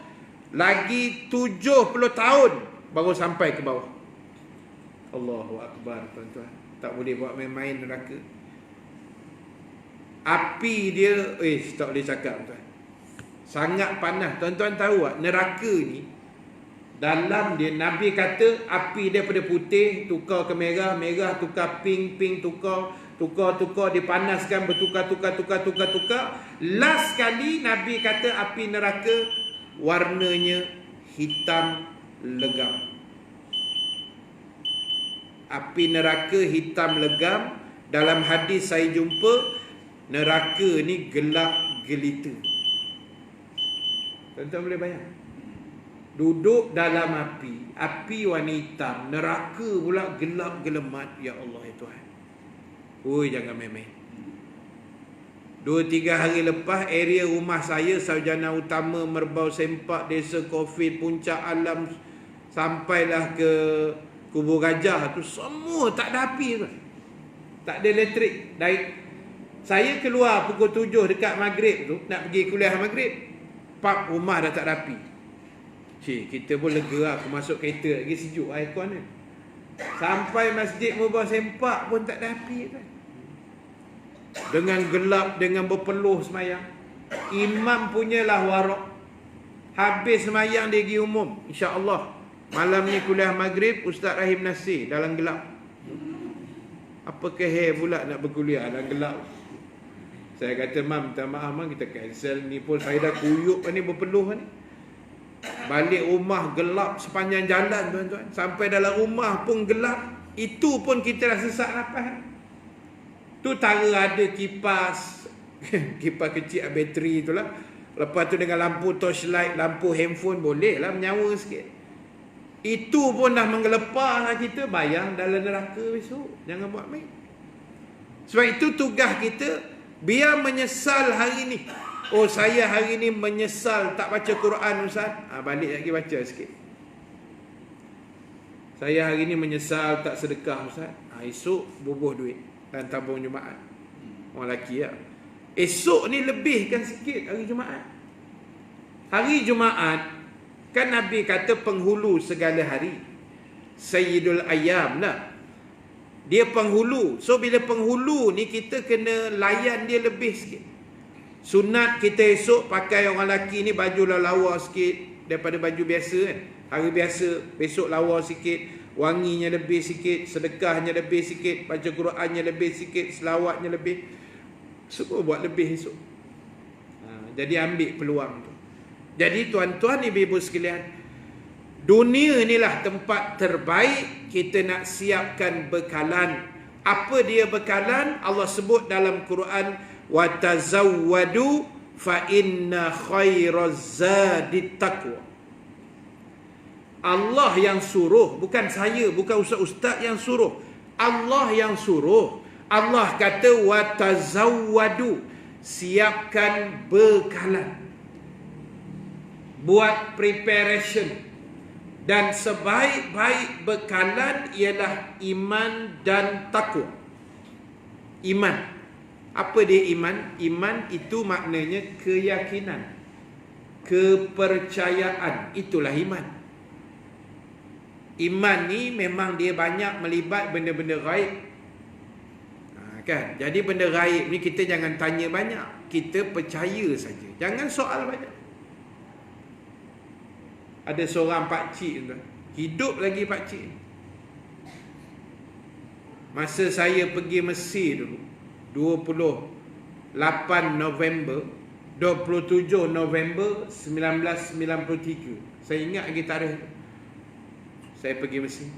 lagi 70 tahun baru sampai ke bawah. Allahu Akbar, tuan-tuan. Tak boleh buat main-main neraka. Api dia, tak boleh cakap, tuan. Sangat panas. Tuan-tuan tahu tak, neraka ni dalam dia, Nabi kata api daripada putih tukar ke merah, merah tukar pink, pink tukar, dipanaskan, bertukar. Last kali Nabi kata api neraka warnanya hitam legam. Api neraka hitam legam. Dalam hadis saya jumpa, neraka ni gelap gelita. Tuan-tuan boleh bayang, duduk dalam api warna hitam, neraka pula gelap gelemat. Ya Allah ya Tuhan. Jangan main-main. 2-3 hari lepas, area rumah saya, Sarjana Utama, Merbau Sempak, Desa Covid, Puncak Alam, sampailah ke Kubur Gajah tu, semua tak ada api tu. Tak ada elektrik. Saya keluar pukul 7 dekat maghrib tu, nak pergi kuliah maghrib, pap, rumah dah tak ada api. Kita pun lega. Aku masuk kereta lagi, sejuk aircon ni. Sampai Masjid Merbau Sempak pun tak ada api kan. Dengan gelap, dengan berpeluh semayang. Imam punyalah warak. Habis semayang dia pergi umum, insya-Allah malam ni kuliah maghrib Ustaz Rahim Nasir dalam gelap. Apa keheh pula nak berkuliah dalam gelap. Saya kata, Mam, minta maaf, Mam, kita cancel ni pun. Saya dah kuyup ni, berpeluh ni. Balik rumah gelap sepanjang jalan, tuan-tuan. Sampai dalam rumah pun gelap. Itu pun kita dah sesak nafas. Tu tara ada kipas kipas kecil bateri tu lah. Lepas tu dengan lampu torchlight, lampu handphone, boleh lah menyawa sikit. Itu pun dah menggelepar lah kita. Bayang dalam neraka besok. Jangan buat main. Sebab itu tugas kita, biar menyesal hari ni. Saya hari ni menyesal tak baca Quran, Ustaz. Balik lagi baca sikit. Saya hari ni menyesal tak sedekah, Ustaz. Esok bubuh duit dan tabung Jumaat. Orang lelaki lah. Esok ni lebihkan sikit hari Jumaat. Hari Jumaat, kan Nabi kata penghulu segala hari. Sayyidul Ayyam lah. Dia penghulu. So bila penghulu ni, kita kena layan dia lebih sikit. Sunat kita esok pakai orang lelaki ni baju lawa sikit daripada baju biasa kan. Hari biasa, besok lawa sikit, wanginya lebih sikit, sedekahnya lebih sikit, baca Qurannya lebih sikit, selawatnya lebih. Semua buat lebih esok. Jadi ambil peluang tu. Jadi tuan-tuan, ibu-ibu sekalian, dunia inilah tempat terbaik kita nak siapkan bekalan. Apa dia bekalan? Allah sebut dalam Quran, wa tazawwadu fa inna khairaz zadi taqwa. Allah yang suruh, bukan saya, bukan ustaz-ustaz yang suruh. Allah yang suruh. Allah kata wa tazawwadu, siapkan bekalan. Buat preparation. Dan sebaik-baik bekalan ialah iman dan takwa. Iman. Apa dia iman? Iman itu maknanya keyakinan, kepercayaan. Itulah iman. Iman ni memang dia banyak melibat benda-benda gaib. Kan? Jadi benda gaib ni kita jangan tanya banyak. Kita percaya saja. Jangan soal banyak. Ada seorang pakcik tu, hidup lagi pakcik. Masa saya pergi Mesir dulu, 28 November 27 November 1993. Saya ingat lagi tarikh. Saya pergi Mesir.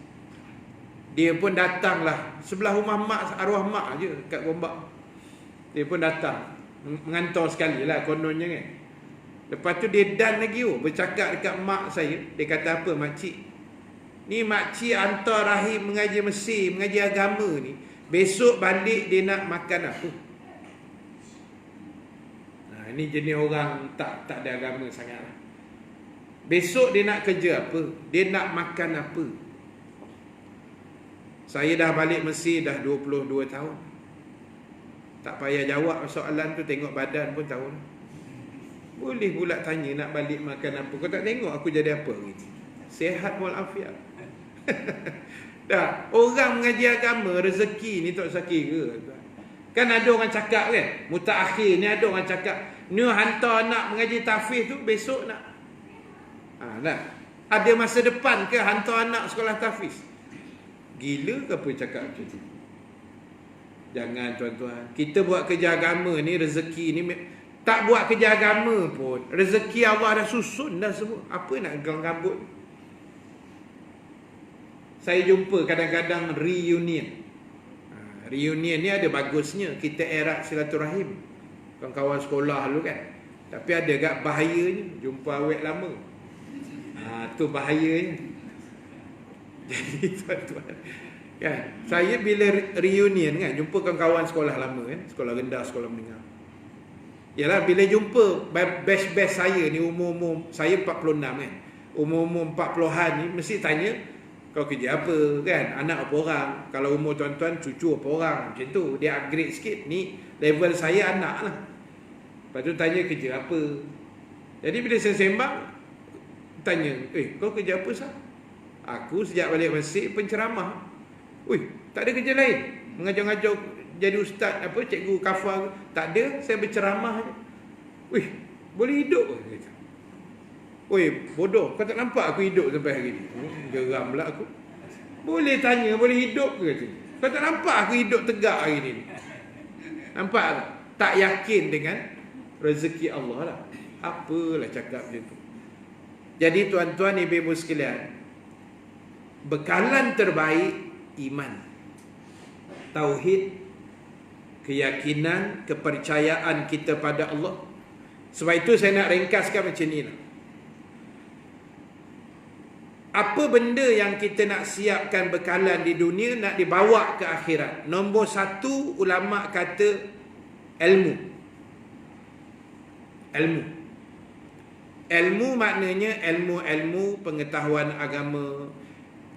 Dia pun datanglah sebelah rumah mak, arwah mak je kat Gombak. Dia pun datang mengantar sekali lah kononnya kan. Lepas tu dia dan lagi bercakap dekat mak saya. Dia kata apa, makcik? Ni makcik hantar Rahim mengaji Mesir, mengaji agama ni. Besok balik dia nak makan apa? Ni jenis orang tak ada agama sangat lah. Besok dia nak kerja apa? Dia nak makan apa? Saya dah balik Mesir dah 22 tahun. Tak payah jawab soalan tu, tengok badan pun tahu. Boleh pula tanya nak balik makan apa. Kau tak tengok aku jadi apa gitu. Sihat walafiat. Dah, orang mengaji agama rezeki ni tak sakit ke? Kan ada orang cakap kan, mutaakhir ni ada orang cakap, ni hantar anak mengaji tahfiz tu besok nak. Nah, ada masa depan ke hantar anak sekolah tahfiz? Gila ke apa cakap macam tu? Jangan tuan-tuan. Kita buat kerja agama ni, rezeki ni, tak buat kerja agama pun rezeki Allah dah susun dah semua. Apa nak gelang rambut? Saya jumpa kadang-kadang reunion. Reunion ni ada bagusnya, kita erat silaturahim kawan-kawan sekolah dulu kan. Tapi ada agak bahayanya, jumpa awet lama. Tu bahayanya. Jadi tuan-tuan kan, saya bila reunion kan, jumpa kawan-kawan sekolah lama kan, sekolah rendah, sekolah menengah. Yalah, bila jumpa batch-batch saya ni, umur-umur saya 46 kan, umur-umur 40-an ni, mesti tanya, kau kerja apa kan, anak apa orang. Kalau umur tuan-tuan, cucu apa orang, macam tu. Dia upgrade sikit, ni level saya anak lah. Lepas tu tanya kerja apa. Jadi bila saya sembang, tanya, kau kerja apa sah? Aku sejak balik Mesir penceramah. Tak ada kerja lain? Mengajar-ngajar jadi ustaz apa, cikgu kafar? Tak ada, saya berceramah je. Boleh hidup ke? Bodoh, kau tak nampak aku hidup sampai hari ni? Geram pula aku. Boleh tanya, boleh hidup ke? Kau tak nampak aku hidup tegak hari ni? Nampak tak? Tak yakin dengan rezeki Allah lah. Apalah cakap macam tu. Jadi tuan-tuan, ibu-ibu sekalian, bekalan terbaik iman, tauhid, keyakinan, kepercayaan kita pada Allah. Sebab itu saya nak ringkaskan macam ni lah. Apa benda yang kita nak siapkan bekalan di dunia, nak dibawa ke akhirat? Nombor satu, ulama kata ilmu. Ilmu maknanya ilmu pengetahuan agama,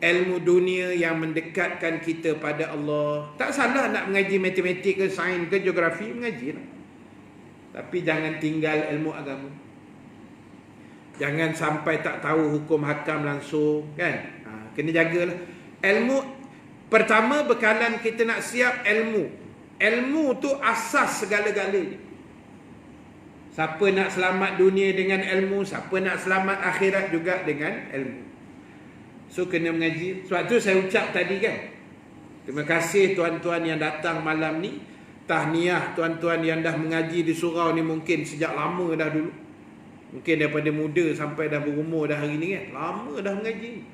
ilmu dunia yang mendekatkan kita pada Allah. Tak salah nak mengaji matematik ke, sains ke, geografi, mengaji lah. Tapi jangan tinggal ilmu agama. Jangan sampai tak tahu hukum hakam langsung kan. Kena jagalah. Ilmu pertama, bekalan kita nak siap ilmu. Ilmu tu asas segala-galanya. Siapa nak selamat dunia dengan ilmu, siapa nak selamat akhirat juga dengan ilmu. So kena mengaji. Sebab tu saya ucap tadi kan, terima kasih tuan-tuan yang datang malam ni. Tahniah tuan-tuan yang dah mengaji di surau ni, mungkin sejak lama dah dulu. Mungkin daripada muda sampai dah berumur dah hari ni kan, lama dah mengaji.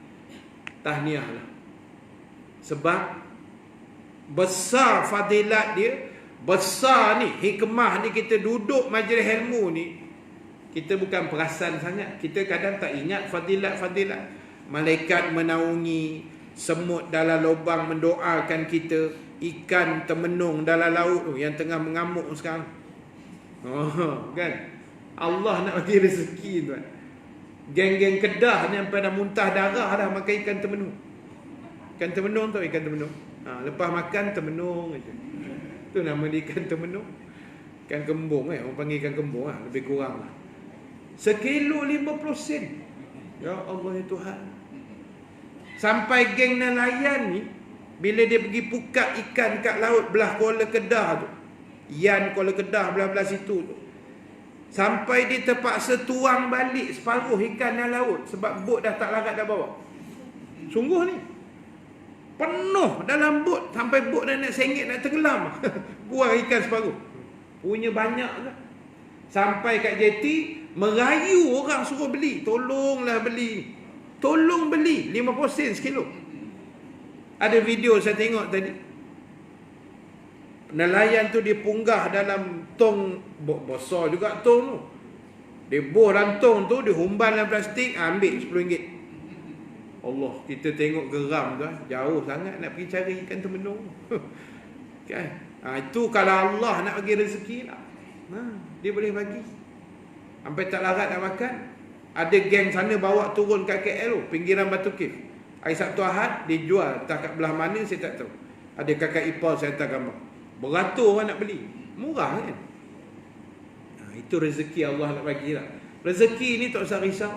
Tahniah lah. Sebab besar fadilat dia, besar ni hikmah ni. Kita duduk majlis ilmu ni, kita bukan perasan sangat. Kita kadang tak ingat fadilat-fadilat. Malaikat menaungi, semut dalam lubang mendoakan kita, ikan termenung dalam laut tu yang tengah mengamuk sekarang. Kan? Allah nak bagi rezeki tuan. Geng-geng Kedah ni sampai dah muntah darah dah makan ikan termenung. Ikan termenung tau, ikan termenung. Lepas makan termenung aja. Tu nama dia ikan termenung. Ikan kembung orang panggil ikan kembung lebih kurang lah. Sekilo 50 sen. Ya Allah ya Tuhan. Sampai geng nelayan ni, bila dia pergi pukat ikan kat laut belah Kuala Kedah tu, Yan Kuala Kedah belah-belah situ tu, sampai dia terpaksa tuang balik separuh ikan dalam laut sebab bot dah tak larat dah bawa. Sungguh ni penuh dalam bot, sampai bot dah nak sengit, nak tenggelam. Buang ikan separuh. Punya banyak lah. Sampai kat jeti, merayu orang suruh beli. Tolonglah beli. Tolong beli 50 sen sekilo. Ada video saya tengok tadi. Nelayan tu dia punggah dalam tong, besar juga tong tu. Dia boh dalam tong tu, dia humban dalam plastik, ambil RM10. Allah, kita tengok geram tu. Jauh sangat nak pergi cari ikan termenung. Kan? Itu kalau Allah nak bagi rezeki lah. Dia boleh bagi. Sampai tak larat nak makan. Ada geng sana bawa turun kat KL tu, pinggiran Batu Kif. Hari Sabtu Ahad dia jual, tak kat belah mana saya tak tahu. Ada kakak ipar saya hantar gambar. Beratur orang nak beli. Murah kan? Itu rezeki Allah nak bagi lah. Rezeki ni tak usah risau.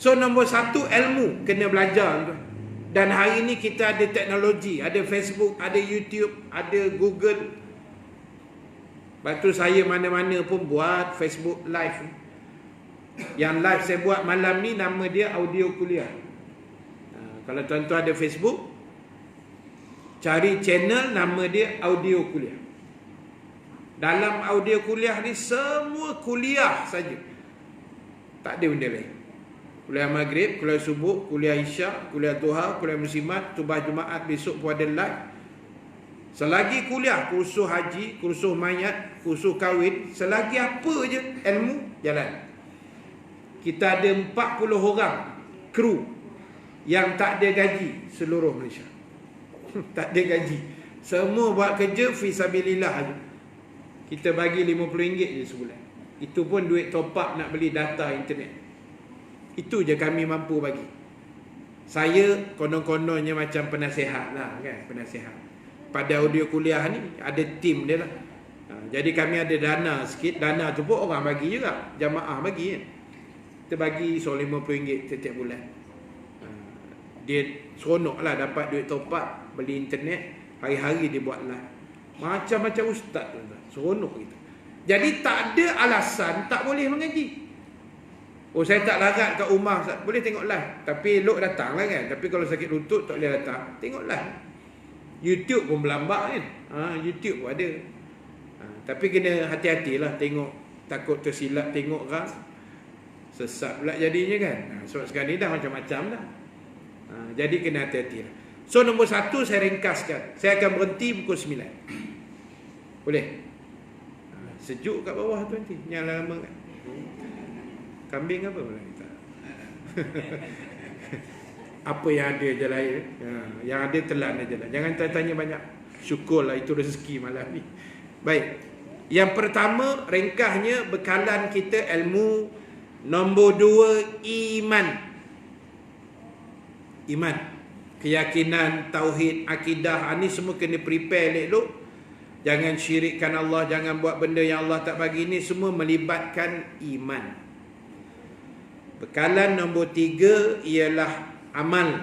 So nombor satu, ilmu. Kena belajar tu. Dan hari ni kita ada teknologi. Ada Facebook, ada YouTube, ada Google. Lepas tu saya mana-mana pun buat Facebook live. Yang live saya buat malam ni nama dia audio kuliah. Kalau tuan-tuan ada Facebook, cari channel nama dia audio kuliah. Dalam audio kuliah ni semua kuliah saja. Tak ada benda lain. Kuliah maghrib, kuliah subuh, kuliah isyak, kuliah duha, kuliah muslimat, tubah Jumaat, besok pun ada live. Selagi kuliah, kursus haji, kursus mayat, kursus kahwin, selagi apa je ilmu, jalan. Kita ada 40 orang kru yang tak ada gaji seluruh Malaysia. Tak ada gaji. Semua buat kerja fisabilillah aja. Kita bagi RM50 je sebulan. Itu pun duit top up nak beli data internet. Itu je kami mampu bagi. Saya konon-kononnya macam penasihat lah kan, penasihat. Pada audio kuliah ni ada tim dia lah. Jadi kami ada dana sikit. Dana tu pun orang bagi juga, jamaah bagi kan. Kita bagi RM50 setiap bulan. Dia seronok lah dapat duit top up, beli internet, hari-hari dia buat live. Macam-macam ustaz tu, seronok gitu. Jadi tak ada alasan tak boleh mengaji. Oh saya tak larat kat rumah, boleh tengok live. Tapi elok datang lah kan. Tapi kalau sakit lutut tak boleh datang, tengok live. YouTube pun berlambak kan. YouTube pun ada. Tapi kena hati-hatilah tengok. Takut tersilap tengok kan. Sesat pula jadinya kan. Sebab sekarang ni dah macam-macam dah. Jadi kena hati-hati lah. So nombor satu saya ringkaskan. Saya akan berhenti pukul 9. Boleh? Sejuk kat bawah tu nanti. Nyala lama kan. Kambing apa pula kita? Apa yang ada je lah ya. Yang ada telan je lah. Jangan tanya banyak. Syukurlah itu rezeki malam ni. Baik. Yang pertama, ringkasnya bekalan kita ilmu. Nombor 2, iman. Iman. Keyakinan, tauhid, akidah, ini semua kena prepare elok. Jangan syirikkan Allah, jangan buat benda yang Allah tak bagi. Ini semua melibatkan iman. Bekalan nombor 3 ialah amal.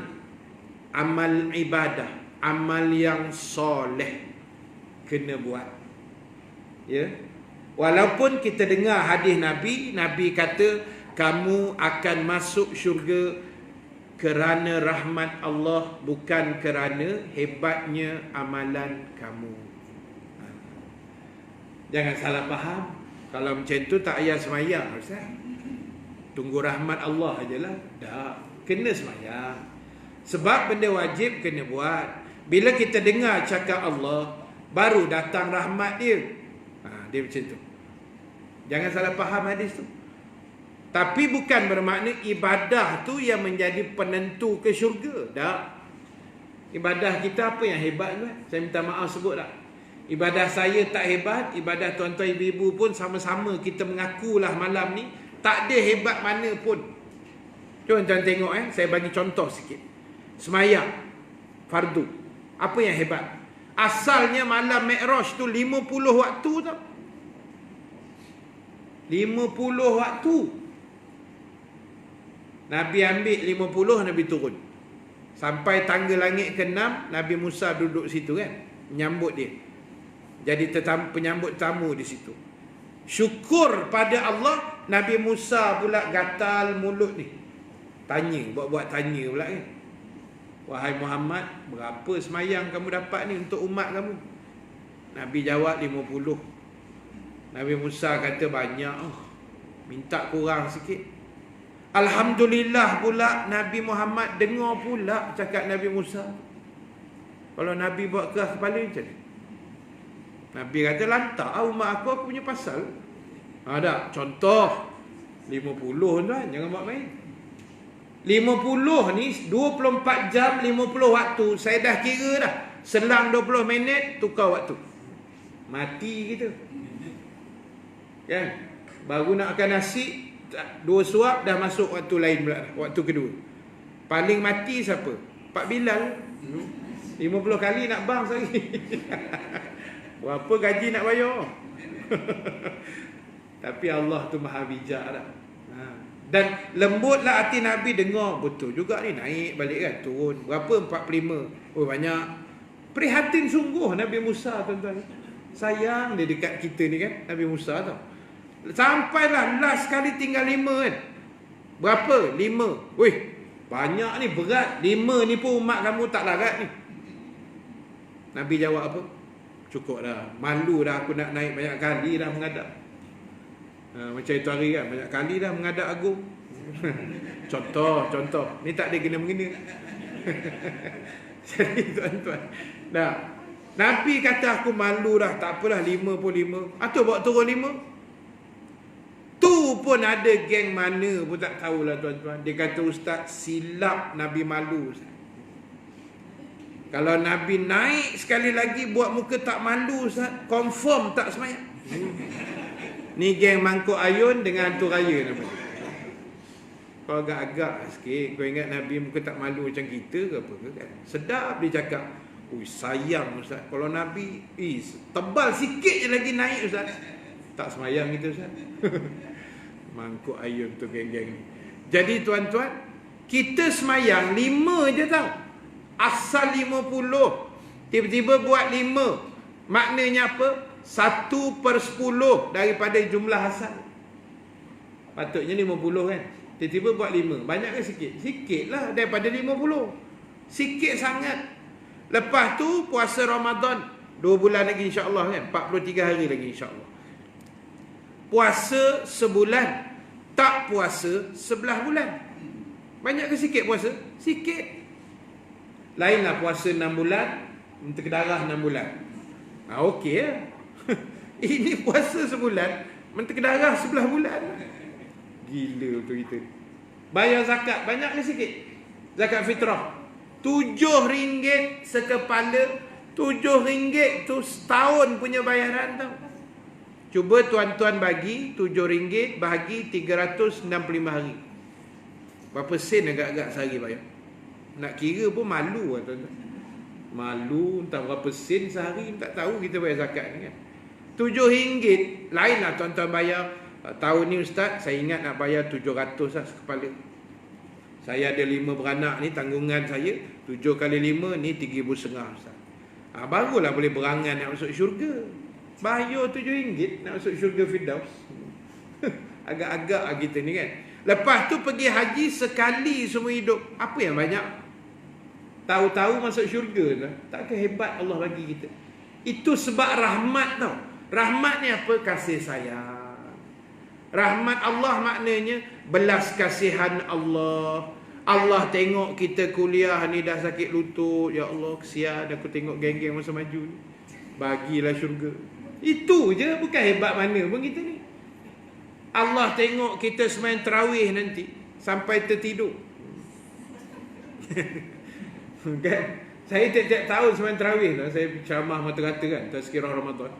Amal ibadah, amal yang soleh kena buat. Ya. Walaupun kita dengar hadis Nabi, Nabi kata kamu akan masuk syurga kerana rahmat Allah, bukan kerana hebatnya amalan kamu. Jangan salah faham. Kalau macam tu tak payah semayang, Ustaz. Tunggu rahmat Allah ajalah. Tak, kena semayang. Sebab benda wajib kena buat. Bila kita dengar cakap Allah, baru datang rahmat dia. Dia macam tu. Jangan salah faham hadis tu. Tapi bukan bermakna ibadah tu yang menjadi penentu ke syurga. Tak. Ibadah kita apa yang hebat tu? Saya minta maaf sebut tak. Ibadah saya tak hebat. Ibadah tuan-tuan ibu-ibu pun sama-sama kita mengakulah malam ni. Tak ada hebat mana pun. Tuan-tuan tengok saya bagi contoh sikit. Semayang fardu. Apa yang hebat? Asalnya malam Mi'raj tu 50 waktu tau. 50 waktu. Nabi ambil 50, Nabi turun. Sampai tangga langit ke-6, Nabi Musa duduk situ kan. Menyambut dia. Jadi penyambut tamu di situ. Syukur pada Allah, Nabi Musa pula gatal mulut ni. Tanya, buat-buat tanya pula kan. Wahai Muhammad, berapa semayang kamu dapat ni untuk umat kamu? Nabi jawab 50. Nabi Musa kata banyak. Minta kurang sikit. Alhamdulillah pula Nabi Muhammad dengar pula cakap Nabi Musa. Kalau Nabi buat keras kepala macam ni. Nabi kata lantak umat aku punya pasal. Ada contoh 50 tuan, jangan buat main. 50 ni 24 jam 50 waktu. Saya dah kira dah. Selang 20 minit tukar waktu. Mati kita. Kan? Baru nak makan nasi, 2 suap dah masuk waktu lain pula, waktu kedua. Paling mati siapa? Pak Bilal. 50 kali nak bang sehari. Berapa gaji nak bayar? Tapi Allah tu maha bijak dah. Dan lembutlah hati Nabi dengar, betul juga ni, naik balik kan, turun. Berapa? 45. Oh banyak. Prihatin sungguh Nabi Musa, tuan-tuan. Sayang dia dekat kita ni kan, Nabi Musa tau. Sampailah last kali tinggal 5 kan. Berapa? 5. Weh, banyak ni, berat. 5 ni pun umat kamu tak larat ni. Nabi jawab apa? Cukup dah. Malu dah aku nak naik, banyak kali dah menghadap. Macam itu hari kan, banyak kali dah menghadap agung. Contoh. Ni tak ada kena-mengena. Jadi tuan-tuan, dah. Nabi kata aku malu dah, tak apalah 5 pun 5. Atau bawa turun 5. Tu pun ada geng mana pun tak tahulah tuan-tuan. Dia kata ustaz, silap Nabi malu. Kalau Nabi naik sekali lagi buat muka tak malu ustaz, confirm tak semayang. Ni geng mangkuk ayun dengan hantu raya namanya. Kau agak-agak sikit, kau ingat Nabi muka tak malu macam kita ke apa ke kan? Sedap dia cakap. Ui sayang ustaz, kalau Nabi tebal sikit je lagi naik ustaz, tak semayang kita ustaz. Mangkuk ayun tu geng-geng ni. Jadi tuan-tuan, kita semayang 5 je tau. Asal 50. Tiba-tiba buat 5. Maknanya apa? 1/10 daripada jumlah asal. Patutnya 50 kan. Tiba-tiba buat 5. Banyak ke sikit? Sikit lah daripada 50. Sikit sangat. Lepas tu puasa Ramadan 2 bulan lagi insya-Allah kan. 43 hari lagi insya-Allah. Puasa sebulan, tak puasa 11 bulan. Banyak ke sikit puasa? Sikit. Lainlah puasa 6 bulan, menteri darah 6 bulan. Okey lah. Ini puasa sebulan, menteri darah 11 bulan. Gila betul kita. Bayar zakat, banyak ke sikit? Zakat fitrah RM7 sekepala. RM7 tu setahun punya bayaran tau. Cuba tuan-tuan bagi RM7 bahagi 365 hari. Berapa sen agak-agak sehari bayar? Nak kira pun malu lah tuan-tuan. Malu entah berapa sen sehari, tak tahu kita bayar zakat ni kan. RM7 lainlah tuan-tuan bayar. Tahun ni ustaz, saya ingat nak bayar 700 lah sekepala. Saya ada 5 beranak ni, tanggungan saya 7 kali 5 ni 3,500 ustaz. Barulah boleh berangan nak masuk syurga. Bayar RM7 nak masuk syurga Firdaus. Agak-agak kita ni kan. Lepas tu pergi haji sekali semua hidup. Apa yang banyak? Tahu-tahu masuk syurga. Takkan hebat Allah bagi kita. Itu sebab rahmat tau. Rahmat ni apa? Kasih sayang. Rahmat Allah maknanya belas kasihan Allah. Allah tengok kita kuliah ni dah sakit lutut. Ya Allah, kesian aku tengok geng-geng masa maju ni. Bagilah syurga. Itu je, bukan hebat mana pun kita ni. Allah tengok kita semain tarawih nanti sampai tertidur. Kan? Saya tiap-tiap tahun semain tarawih lah. Saya ceramah mata-kata kan, tazkirah Ramadan.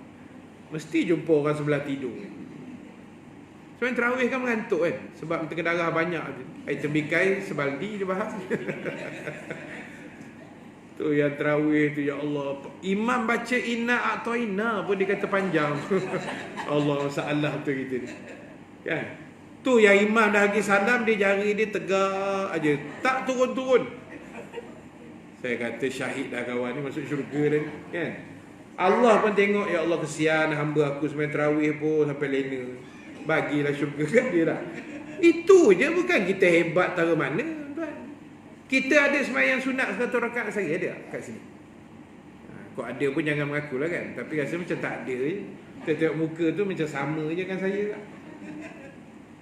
Mesti jumpa orang sebelah tidur. Semain tarawih kan mengantuk kan, sebab tengah darah banyak. Air tembikai sebaldi dia bahas. Tu yang tarawih tu, ya Allah. Imam baca inna a'toina pun dia kata panjang. Allah salah tu kita ni. Kan? Tu yang imam dah bagi salam, dia jari dia tegak aja, tak turun-turun. Saya kata syahid dah kawan ni, masuk syurga dah ni. Kan? Allah pun tengok, ya Allah kesian hamba aku semain tarawih pun sampai lena. Bagilah syurga kat dia dah. Itu je, bukan kita hebat tara mana. Kita ada sembahyang sunat 100 rakaat sehari, ada kat sini? Kau ada pun jangan mengaku lah kan. Tapi rasa macam tak ada je. Kita tengok muka tu macam sama je kan saya.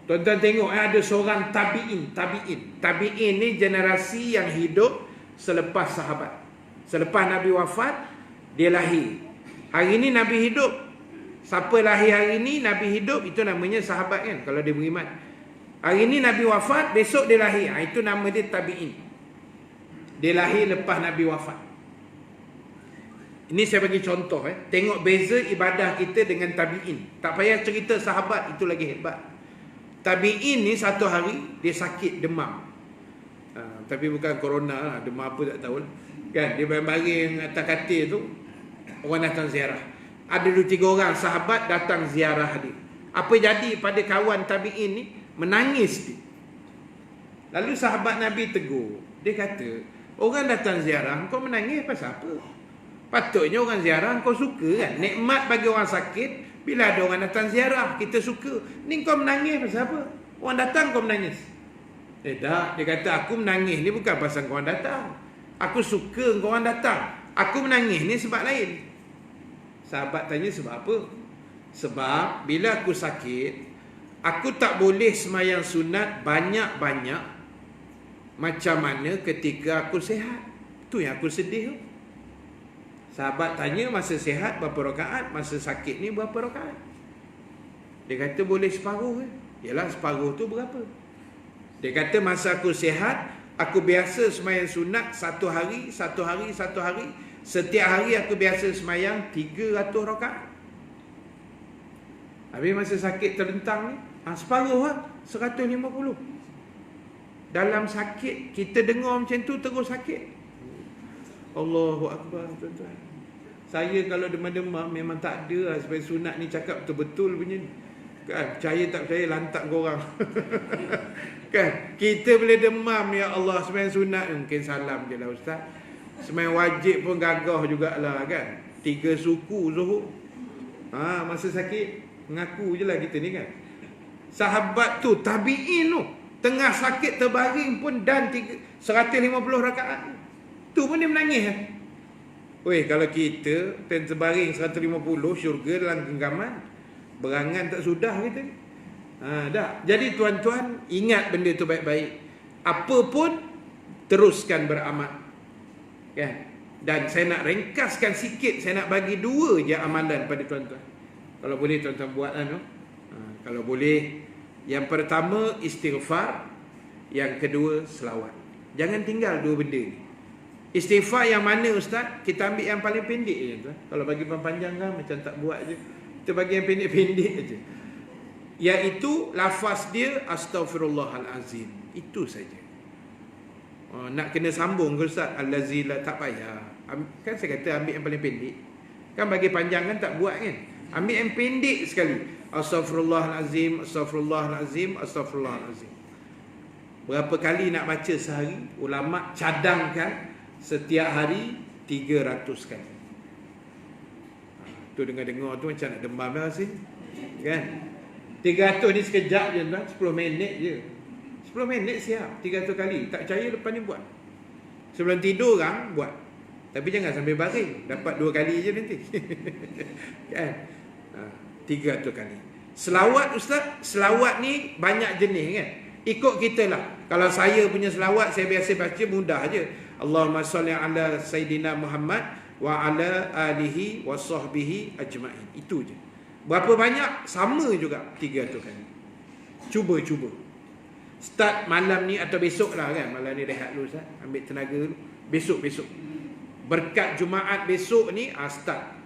Tuan-tuan tengok ada seorang tabi'in. Tabi'in ni generasi yang hidup selepas sahabat. Selepas Nabi wafat, dia lahir. Hari ni Nabi hidup. Siapa lahir hari ni, Nabi hidup, itu namanya sahabat kan, kalau dia beriman. Hari ni Nabi wafat, besok dia lahir. Itu nama dia tabi'in. Dia lahir lepas Nabi wafat. Ini saya bagi contoh. Tengok beza ibadah kita dengan tabi'in. Tak payah cerita sahabat, itu lagi hebat. Tabi'in ni satu hari dia sakit demam. Tapi bukan corona lah, demam apa tak tahu lah. Kan, dia baring atas katil tu, orang datang ziarah. Ada 2-3 orang sahabat datang ziarah dia. Apa jadi pada kawan tabi'in ni? Menangis dia. Lalu sahabat Nabi tegur. Dia kata, orang datang ziarah, kau menangis pasal apa? Patutnya orang ziarah kau suka kan? Nikmat bagi orang sakit, bila ada orang datang ziarah, kita suka. Ni kau menangis pasal apa? Orang datang kau menangis. Tak, dia kata aku menangis ni bukan pasal kau orang datang. Aku suka kau orang datang. Aku menangis ni sebab lain. Sahabat tanya sebab apa? Sebab bila aku sakit, aku tak boleh semayang sunat banyak-banyak macam mana ketika aku sihat. Tu yang aku sedih tu. Sahabat tanya masa sihat berapa rakaat, masa sakit ni berapa rakaat. Dia kata boleh separuh ke? Yalah, separuh tu berapa? Dia kata masa aku sihat, aku biasa semayang sunat 1 hari. Setiap hari aku biasa semayang 300 rakaat. Habis masa sakit terlentang ni, separuh lah, 150. Dalam sakit, kita dengar macam tu terus sakit. Allahu Akbar, tuan-tuan. Saya kalau demam-demam memang tak ada lah supaya sunat ni cakap betul-betul punya ni. Kan, percaya tak percaya lantak korang. Kan, kita boleh demam, ya Allah, sembahyang sunat mungkin salam je lah ustaz. Sembahyang wajib pun gagah jugalah kan. 3 suku Zuhur. Masa sakit mengaku je lah kita ni kan. Sahabat tu, tabi'in tu, tengah sakit terbaring pun dan 150 rakaat. Tu pun dia menangis. Weh, kalau kita terbaring 150, syurga dalam genggaman. Berangan tak sudah kita. Dah. Jadi tuan-tuan, ingat benda tu baik-baik. Apa pun teruskan beramal. Kan? Dan saya nak ringkaskan sikit, saya nak bagi 2 je amalan pada tuan-tuan. Kalau boleh tuan-tuan buatlah tu. Kalau boleh, yang pertama istighfar, yang kedua selawat. Jangan tinggal 2 benda ni. Istighfar yang mana ustaz? Kita ambil yang paling pendek je tuan. Kalau bagi panjang kan macam tak buat je. Kita bagi yang pendek-pendek je. Iaitu lafaz dia astaghfirullahalazim. Itu saja. Nak kena sambung ke ustaz? Allazi la, tak payah. Kan saya kata ambil yang paling pendek. Kan bagi panjang kan tak buat kan. Ambil yang pendek sekali. Astaghfirullahalazim, astaghfirullahalazim, astaghfirullahalazim. Berapa kali nak baca sehari? Ulama cadangkan setiap hari 300 kali. Tu dengar-dengar tu macam nak demam lah sih. Kan? 300 ni sekejap je tuan, 10 minit je. 10 minit siap 300 kali. Tak percaya lepas ni buat. Sebelum tidur kan buat. Tapi jangan sambil baring, dapat 2 kali je nanti. Kan? 300 kali. Selawat ustaz, selawat ni banyak jenis kan. Ikut kita lah. Kalau saya punya selawat, saya biasa baca mudah je. Allahumma salli ala Sayyidina Muhammad wa ala alihi wa sahbihi ajma'in. Itu je. Berapa banyak? Sama juga 300 kali. Cuba. Start malam ni atau besok lah kan. Malam ni rehat dulu Ustaz. Ambil tenaga dulu. Besok. Berkat Jumaat besok ni start.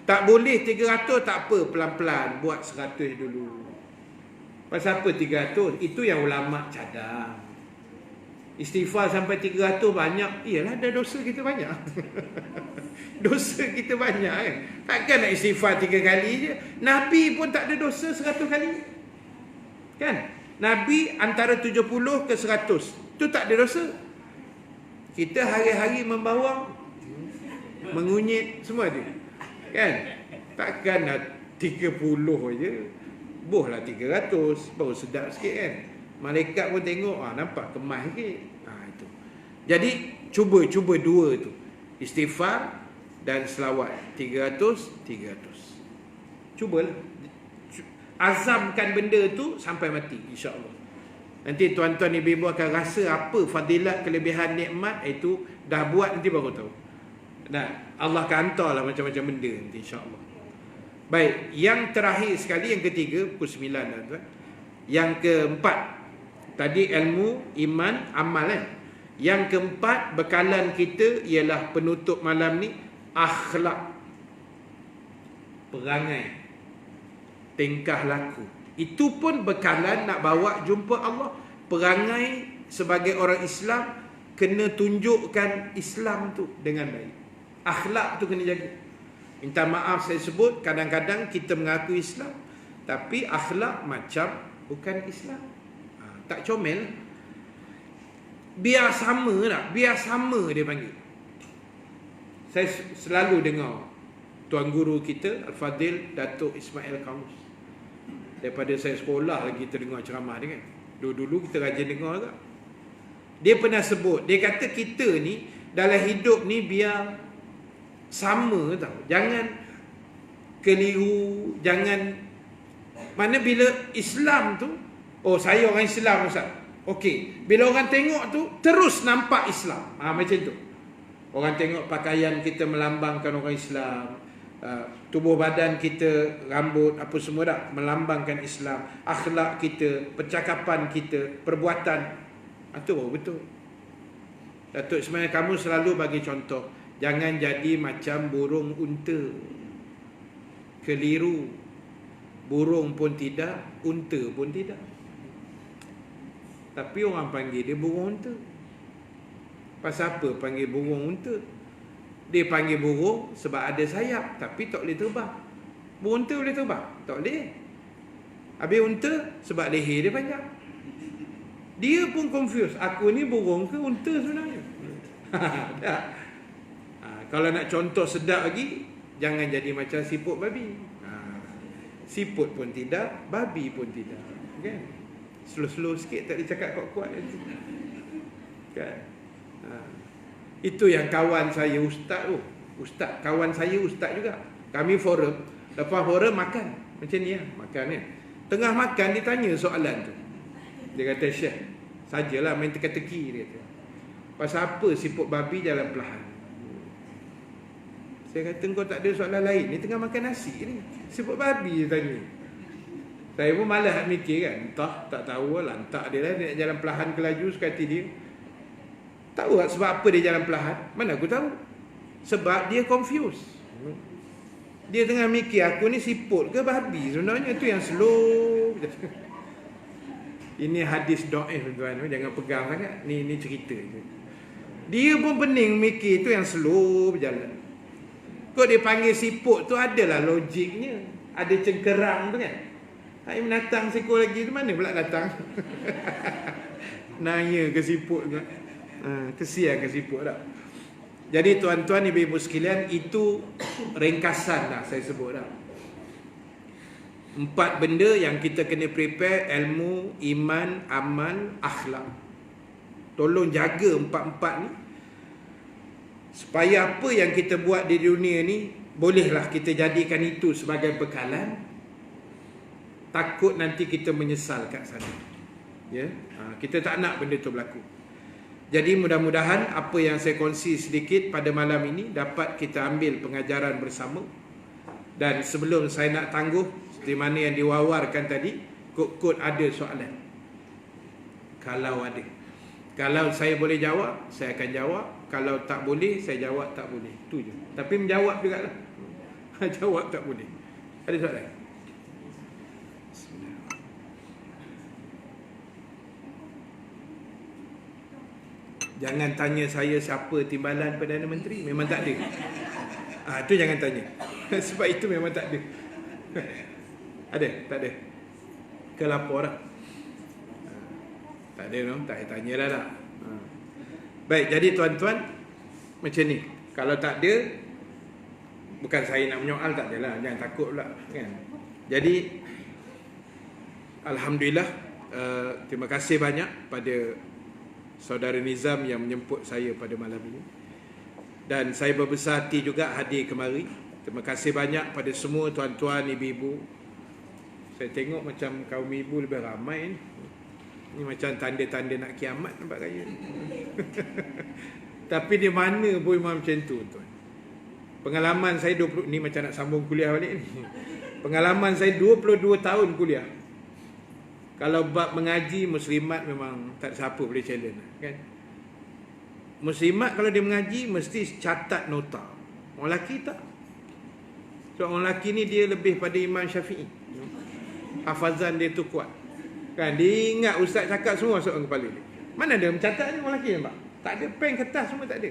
Tak boleh 300 tak apa. Pelan-pelan. Buat 100 dulu. Pasal apa 300? Itu yang ulama cadang. Istighfar sampai 300 banyak. Iyalah, dah dosa kita banyak. Dosa kita banyak kan. Takkan nak istighfar 3 kali je. Nabi pun tak ada dosa 100 kali. Kan? Nabi antara 70 ke 100. Tu tak ada dosa. Kita hari-hari membawang, mengunyit semua tu. Kan? Takkan nak 30 je. Bohlah 300. Baru sedap sikit kan. Malaikat pun tengok, nampak kemas sikit. Itu. Jadi cuba 2 tu. Istighfar dan selawat. 300. Cubalah. Azamkan benda tu sampai mati, insya-Allah. Nanti tuan-tuan ibu-ibu akan rasa apa fadilat, kelebihan, nikmat itu dah buat nanti baru tahu. Dan Allah akan hantarlah macam-macam benda nanti, insya-Allah. Baik, yang terakhir sekali, yang ketiga, pukul 9 dah tuan. Yang keempat, tadi ilmu, iman, amal kan. Yang keempat, bekalan kita ialah penutup malam ni, akhlak, perangai, tingkah laku. Itu pun bekalan nak bawa jumpa Allah. Perangai sebagai orang Islam kena tunjukkan Islam tu dengan baik. Akhlak tu kena jaga. Minta maaf saya sebut, kadang-kadang kita mengaku Islam tapi akhlak macam bukan Islam. Tak comel. Biar sama tak? Biar sama dia panggil. Saya selalu dengar Tuan Guru kita Al-Fadil Datuk Ismail Kamus. Daripada saya sekolah lagi kita dengar ceramah dia kan. Dulu kita rajin dengar juga. Dia pernah sebut, dia kata kita ni dalam hidup ni biar sama tau. Jangan keliru, jangan mana bila Islam tu, oh saya orang Islam Ustaz. Okey, bila orang tengok tu terus nampak Islam. Macam tu. Orang tengok pakaian kita melambangkan orang Islam, tubuh badan kita, rambut apa semua dah melambangkan Islam, akhlak kita, percakapan kita, perbuatan, itu baru betul. Datuk Ismail kamu selalu bagi contoh, jangan jadi macam burung unta. Keliru. Burung pun tidak, unta pun tidak. Tapi orang panggil dia burung unta. Pasal apa panggil burung unta? Dia panggil burung sebab ada sayap tapi tak boleh terbang. Burung unta boleh terbang? Tak boleh. Habis unta sebab leher dia panjang. Dia pun confused. Aku ni burung ke unta sebenarnya? Tak. Kalau nak contoh sedap lagi, jangan jadi macam siput babi. Siput pun tidak, babi pun tidak. Kan? Slow-slow sikit, tak dicakap kuat-kuat. Kan? Itu yang kawan saya ustaz tu. Ustaz, kawan saya ustaz juga. Kami forum, lepas forum makan. Macam ni lah, makan kan. Tengah makan dia tanya soalan tu. Dia kata, Syekh, sajalah main teka-teki, dia kata. Pasal apa siput babi jalan perlahan? Saya kata, kau tak ada soalan lain. Ni tengah makan nasi ni. Siput babi dia tanya. Saya pun malas mikir kan. Entah, tak tahu lah. Entah dia lah, dia nak jalan perlahan ke laju suka hati dia. Tahu tak sebab apa dia jalan perlahan? Mana aku tahu. Sebab dia confused. Dia tengah mikir, aku ni siput ke babi? Sebenarnya itu yang slow. Ini hadis dhaif tuan-tuan. Jangan pegang sangat. Ni cerita je. Dia pun pening mikir itu yang slow berjalan. Kok dia panggil siput tu adalah logiknya. Ada cengkerang tu kan. Hai menatang seekor lagi tu mana pula datang? Naya ke siput tu. Kesian ke siput tak? Jadi tuan-tuan ibu-ibu sekalian, itu ringkasan lah saya sebut dah. 4 benda yang kita kena prepare: ilmu, iman, amal, akhlak. Tolong jaga 4-4 ni. Supaya apa yang kita buat di dunia ni, bolehlah kita jadikan itu sebagai bekalan. Takut nanti kita menyesal kat sana. Ya, kita tak nak benda tu berlaku. Jadi mudah-mudahan apa yang saya kongsi sedikit pada malam ini dapat kita ambil pengajaran bersama. Dan sebelum saya nak tangguh, seperti mana yang diwawarkan tadi, kod-kod ada soalan. Kalau ada. Kalau saya boleh jawab, saya akan jawab. Kalau tak boleh, saya jawab tak boleh. Itu je. Tapi menjawab jugalah. Jawab tak boleh. Ada soalan? Jangan tanya saya siapa timbalan Perdana Menteri. Memang tak ada. Itu jangan tanya. Sebab itu memang tak ada. Ada? Tak ada? Ke lapor lah. Tak ada no? Tak payah tanya dah tak. Baik, jadi tuan-tuan, macam ni. Kalau tak ada, bukan saya nak menyoal, tak adalah. Jangan takut pula kan? Jadi Alhamdulillah, terima kasih banyak pada Saudara Nizam yang menjemput saya pada malam ini. Dan saya berbesar hati juga hadir kemari. Terima kasih banyak pada semua tuan-tuan, ibu-ibu. Saya tengok macam kaum ibu lebih ramai ni. Ni macam tanda-tanda nak kiamat nampak saya. Tapi di mana pun memang macam tu tuan. Pengalaman saya 20, ni macam nak sambung kuliah balik ni. Pengalaman saya 22 tahun kuliah. Kalau bab mengaji muslimat memang tak siapa boleh challenge kan. Muslimat kalau dia mengaji mesti catat nota. Orang lelaki tak. So orang lelaki ni dia lebih pada Imam Syafi'i. Hafazan dia tu kuat. Kan dia ingat ustaz cakap semua masuk dalam kepala dia. Mana ada mencatat ni orang lelaki nampak? Tak ada, pen kertas semua tak ada.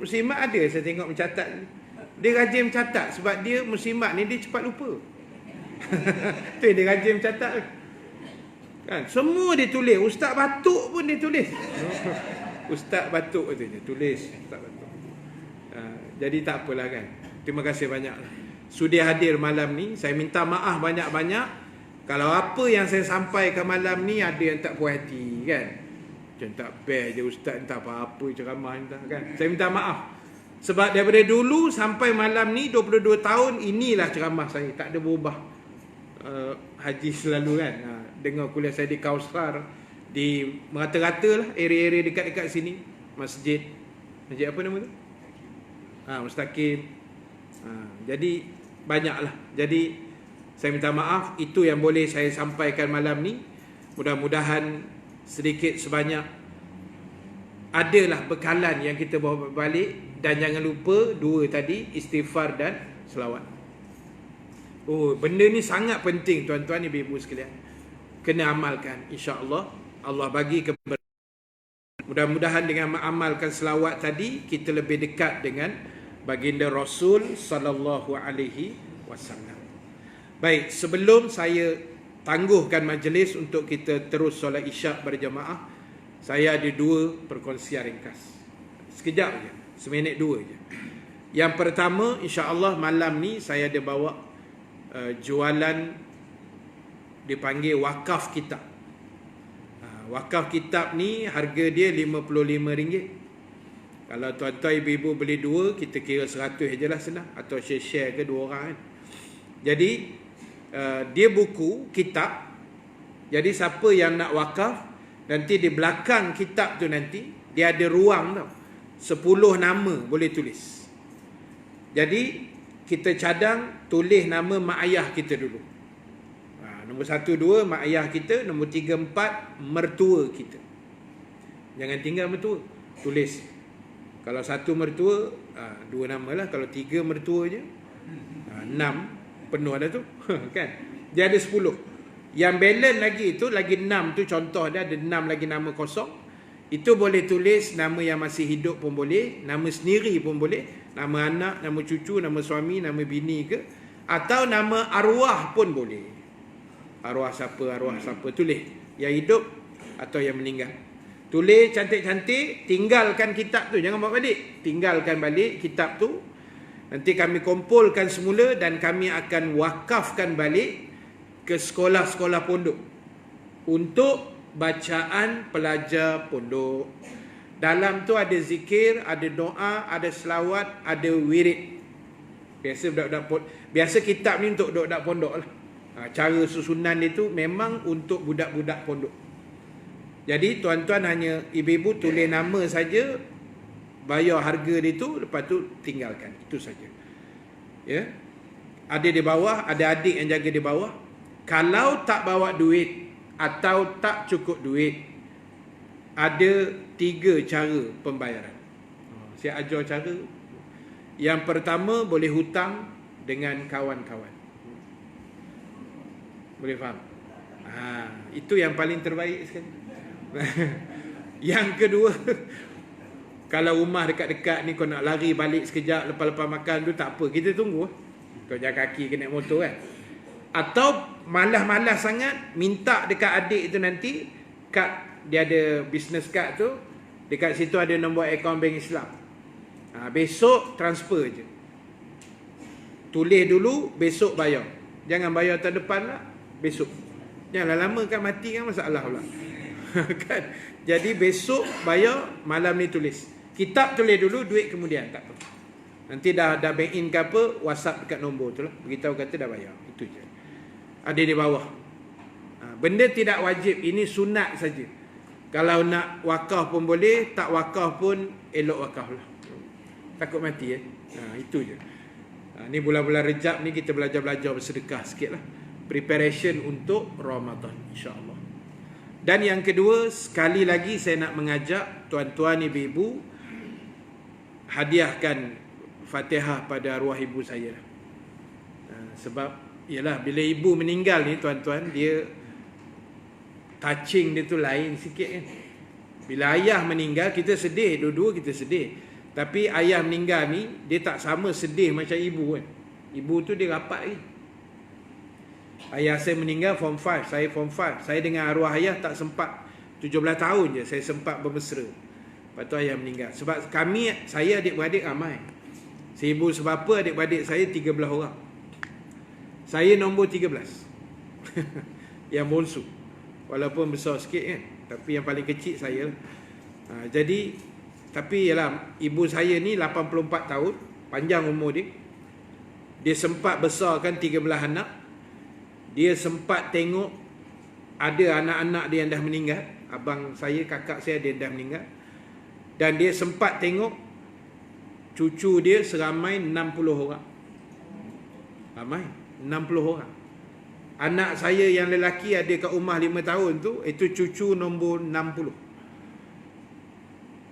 Muslimat ada saya tengok mencatat. Dia rajin mencatat sebab dia muslimat ni dia cepat lupa. Tu dia rajin mencatat. Kan semua dia tulis. Ustaz batuk pun dia tulis. Ustaz batuk katanya tulis ustaz batuk. Jadi tak apalah kan. Terima kasih banyaklah. Sudi hadir malam ni. Saya minta maaf banyak-banyak kalau apa yang saya sampaikan malam ni ada yang tak puas hati kan. Macam tak best je ustaz, tak apa-apa ceramah entah kan. Saya minta maaf. Sebab daripada dulu sampai malam ni 22 tahun inilah ceramah saya, tak ada berubah. Haji selalu kan. Dengar kuliah saya di Kausar, di merata-rata lah area-area dekat-dekat sini. Masjid apa nama tu? Mustaqim. Jadi banyaklah. Jadi saya minta maaf, itu yang boleh saya sampaikan malam ni. Mudah-mudahan sedikit sebanyak adalah bekalan yang kita bawa balik. Dan jangan lupa dua tadi, istighfar dan selawat. Benda ni sangat penting tuan-tuan ibu-ibu sekalian. Kena amalkan insya-Allah. Allah bagi mudah-mudahan dengan mengamalkan selawat tadi kita lebih dekat dengan baginda Rasul sallallahu alaihi wasallam. Baik, sebelum saya tangguhkan majlis untuk kita terus solat Isyak berjemaah, saya ada dua perkongsian ringkas. Sekejap je, seminit dua je. Yang pertama, insya-Allah malam ni saya ada bawa jualan dipanggil wakaf kitab. Wakaf kitab ni harga dia RM55. Kalau tuan-tuan ibu-ibu beli dua, kita kira 100 je lah senang. Atau share-share ke dua orang kan. Jadi dia buku kitab. Jadi siapa yang nak wakaf, nanti di belakang kitab tu nanti dia ada ruang tau, 10 nama boleh tulis. Jadi kita cadang tulis nama mak ayah kita dulu. Nombor 1, 2 mak ayah kita, nombor 3, 4 mertua kita. Jangan tinggal mertua, tulis. Kalau 1 mertua, 2 nama lah. Kalau 3 mertua je, 6 penuh dah tu. Kan? Dia ada 10. Yang balance lagi itu, lagi 6 tu contoh dia ada 6 lagi nama kosong. Itu boleh tulis nama yang masih hidup pun boleh, nama sendiri pun boleh, nama anak, nama cucu, nama suami, nama bini ke, atau nama arwah pun boleh. Arwah siapa tulis, yang hidup atau yang meninggal. Tulis cantik-cantik, tinggalkan kitab tu, jangan bawa balik. Tinggalkan balik kitab tu. Nanti kami kumpulkan semula dan kami akan wakafkan balik ke sekolah-sekolah pondok untuk bacaan pelajar pondok. Dalam tu ada zikir, ada doa, ada selawat, ada wirid. Biasa kitab ni untuk budak-budak pondok lah. Cara susunan dia tu memang untuk budak-budak pondok. Jadi tuan-tuan hanya ibu-ibu tulis nama saja, bayar harga dia tu, lepas tu tinggalkan. Itu saja. Ya. Ada di bawah, ada adik yang jaga di bawah. Kalau tak bawa duit atau tak cukup duit, ada 3 cara pembayaran. Saya ajar cara. Yang pertama, boleh hutang dengan kawan-kawan. Boleh faham? Itu yang paling terbaik sekali. Yang kedua, kalau rumah dekat-dekat ni kau nak lari balik sekejap lepas-lepas makan tu, tak apa, kita tunggu. Kau jalan kaki ke naik motor kan. Atau malas-malas sangat, minta dekat adik tu nanti, kad, dia ada business card tu, dekat situ ada nombor akaun bank Islam. Besok transfer je. Tulis dulu, besok bayar. Jangan bayar tahun depan lah, besok. Janganlah lama kan, mati kan masalah pula. Kan? Jadi besok bayar, malam ni tulis. Kitab tulis dulu, duit kemudian, tak apa. Nanti dah bank in ke apa, WhatsApp dekat nombor tu lah, beritahu kata dah bayar. Itu je. Ada di bawah. Benda tidak wajib, ini sunat saja. Kalau nak wakaf pun boleh, tak wakaf pun elok wakaf lah. Takut mati itu je. Ni bulan-bulan Rejab ni kita belajar-belajar bersedekah sikit lah. Preparation untuk Ramadan, insya-Allah. Dan yang kedua, sekali lagi saya nak mengajak tuan-tuan ibu-ibu, hadiahkan Fatihah pada arwah ibu saya. Sebab ialah bila ibu meninggal ni tuan-tuan, dia touching dia tu lain sikit kan. Bila ayah meninggal kita sedih, dua-dua kita sedih. Tapi ayah meninggal ni dia tak sama sedih macam ibu kan. Ibu tu dia rapat lagi. Ayah saya meninggal form 5, saya form 5. Saya dengan arwah ayah tak sempat, 17 tahun je saya sempat bermesra. Lepas tu ayah meninggal. Sebab kami, saya adik-beradik ramai. Seibu sebapa, adik-beradik saya 13 orang. Saya nombor 13. Yang bongsu. Walaupun besar sikit kan, tapi yang paling kecil saya. Jadi, tapi ialah ibu saya ni 84 tahun, panjang umur dia. Dia sempat besarkan 13 anak. Dia sempat tengok ada anak-anak dia yang dah meninggal. Abang saya, kakak saya dia dah meninggal. Dan dia sempat tengok cucu dia seramai 60 orang. Ramai 60 orang. Anak saya yang lelaki ada kat rumah 5 tahun tu, itu cucu nombor 60.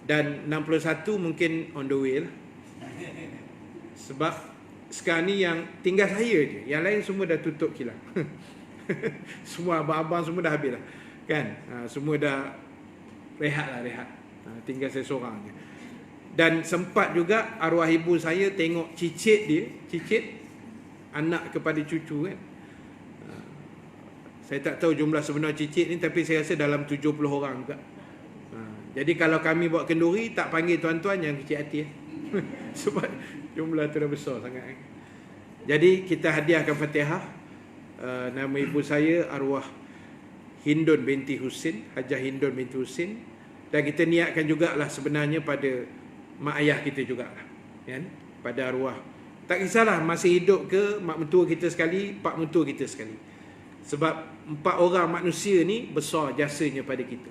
Dan 61 mungkin on the way lah. Sebab sekarang ni yang tinggal saya je, yang lain semua dah tutup kilang. Semua abang-abang semua dah habis lah kan. Semua dah rehat. Tinggal saya seorang je. Dan sempat juga arwah ibu saya tengok cicit anak kepada cucu kan. Saya tak tahu jumlah sebenar cicit ni, tapi saya rasa dalam 70 orang juga. Jadi kalau kami buat kenduri, tak panggil tuan-tuan, yang kecil hati sebab jumlah tu dah besar sangat. Jadi kita hadiahkan Fatihah. Nama ibu saya arwah Hindun binti Husin, Hajah Hindun binti Husin. Dan kita niatkan jugalah sebenarnya pada mak ayah kita jugalah, kan? Pada arwah, tak kisahlah masih hidup ke mak mentua kita sekali, pak mentua kita sekali. Sebab 4 orang manusia ni besar jasanya pada kita.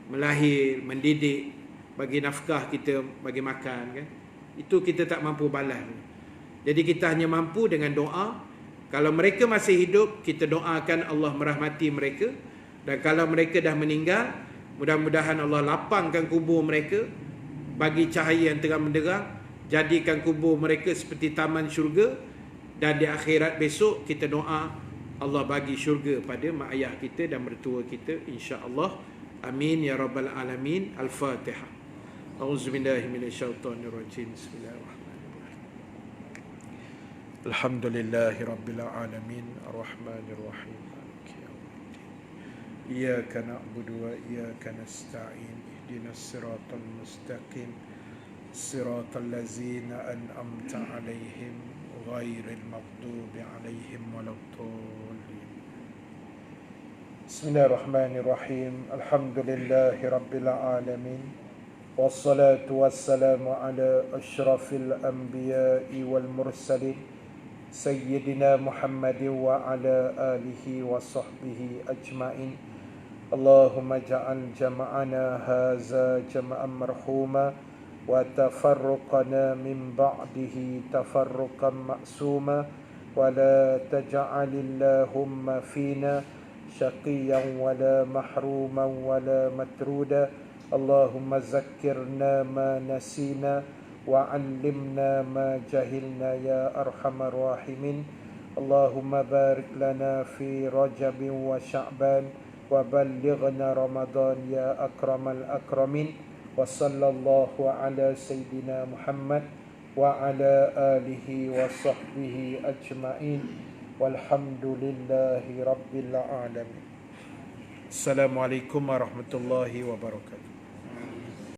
Melahir, mendidik, bagi nafkah kita, bagi makan kan. Itu kita tak mampu balas. Jadi kita hanya mampu dengan doa. Kalau mereka masih hidup, kita doakan Allah merahmati mereka. Dan kalau mereka dah meninggal, mudah-mudahan Allah lapangkan kubur mereka, bagi cahaya yang terang menderang, jadikan kubur mereka seperti taman syurga. Dan di akhirat besok kita doa Allah bagi syurga pada mak ayah kita dan mertua kita, insya-Allah. Amin ya rabbal alamin. Al-Fatihah. Auzubillahi minasyaitonirrajim. Bismillahirrahmanirrahim. Alhamdulillahi rabbil alamin. Arrahmanirrahim. Maliki yaumiddin. Iyyaka na'budu wa iyyaka nasta'in. Ihdinas siratal mustaqim. Siratal ladzina an'amta 'alaihim ghairil maghdubi 'alaihim waladdallin. Bismillahirrahmanirrahim. Alhamdulillahi rabbil alamin. Wassalatu wassalamu ala asyrafil anbiya'i wal mursalin sayyidina Muhammadin wa ala alihi wa sahbihi ajma'in. Allahumma ja'al jama'ana haza jama'an marhuma wa tafarruqana min ba'dihi tafarruqan ma'suma wa la taj'alillahumma fina syaqiyan wa la mahruman wa la matruda. Allahumma zakkirna ma nasina wa 'allimna ma jahilna ya arhamar rahimin. Allahumma barik lana fi Rajab wa Sya'ban wa ballighna Ramadan ya akramal akramin. Wa sallallahu ala sayyidina Muhammad wa ala alihi wa sahbihi ajma'in. Walhamdulillahi rabbil alamin. Assalamualaikum warahmatullahi wabarakatuh.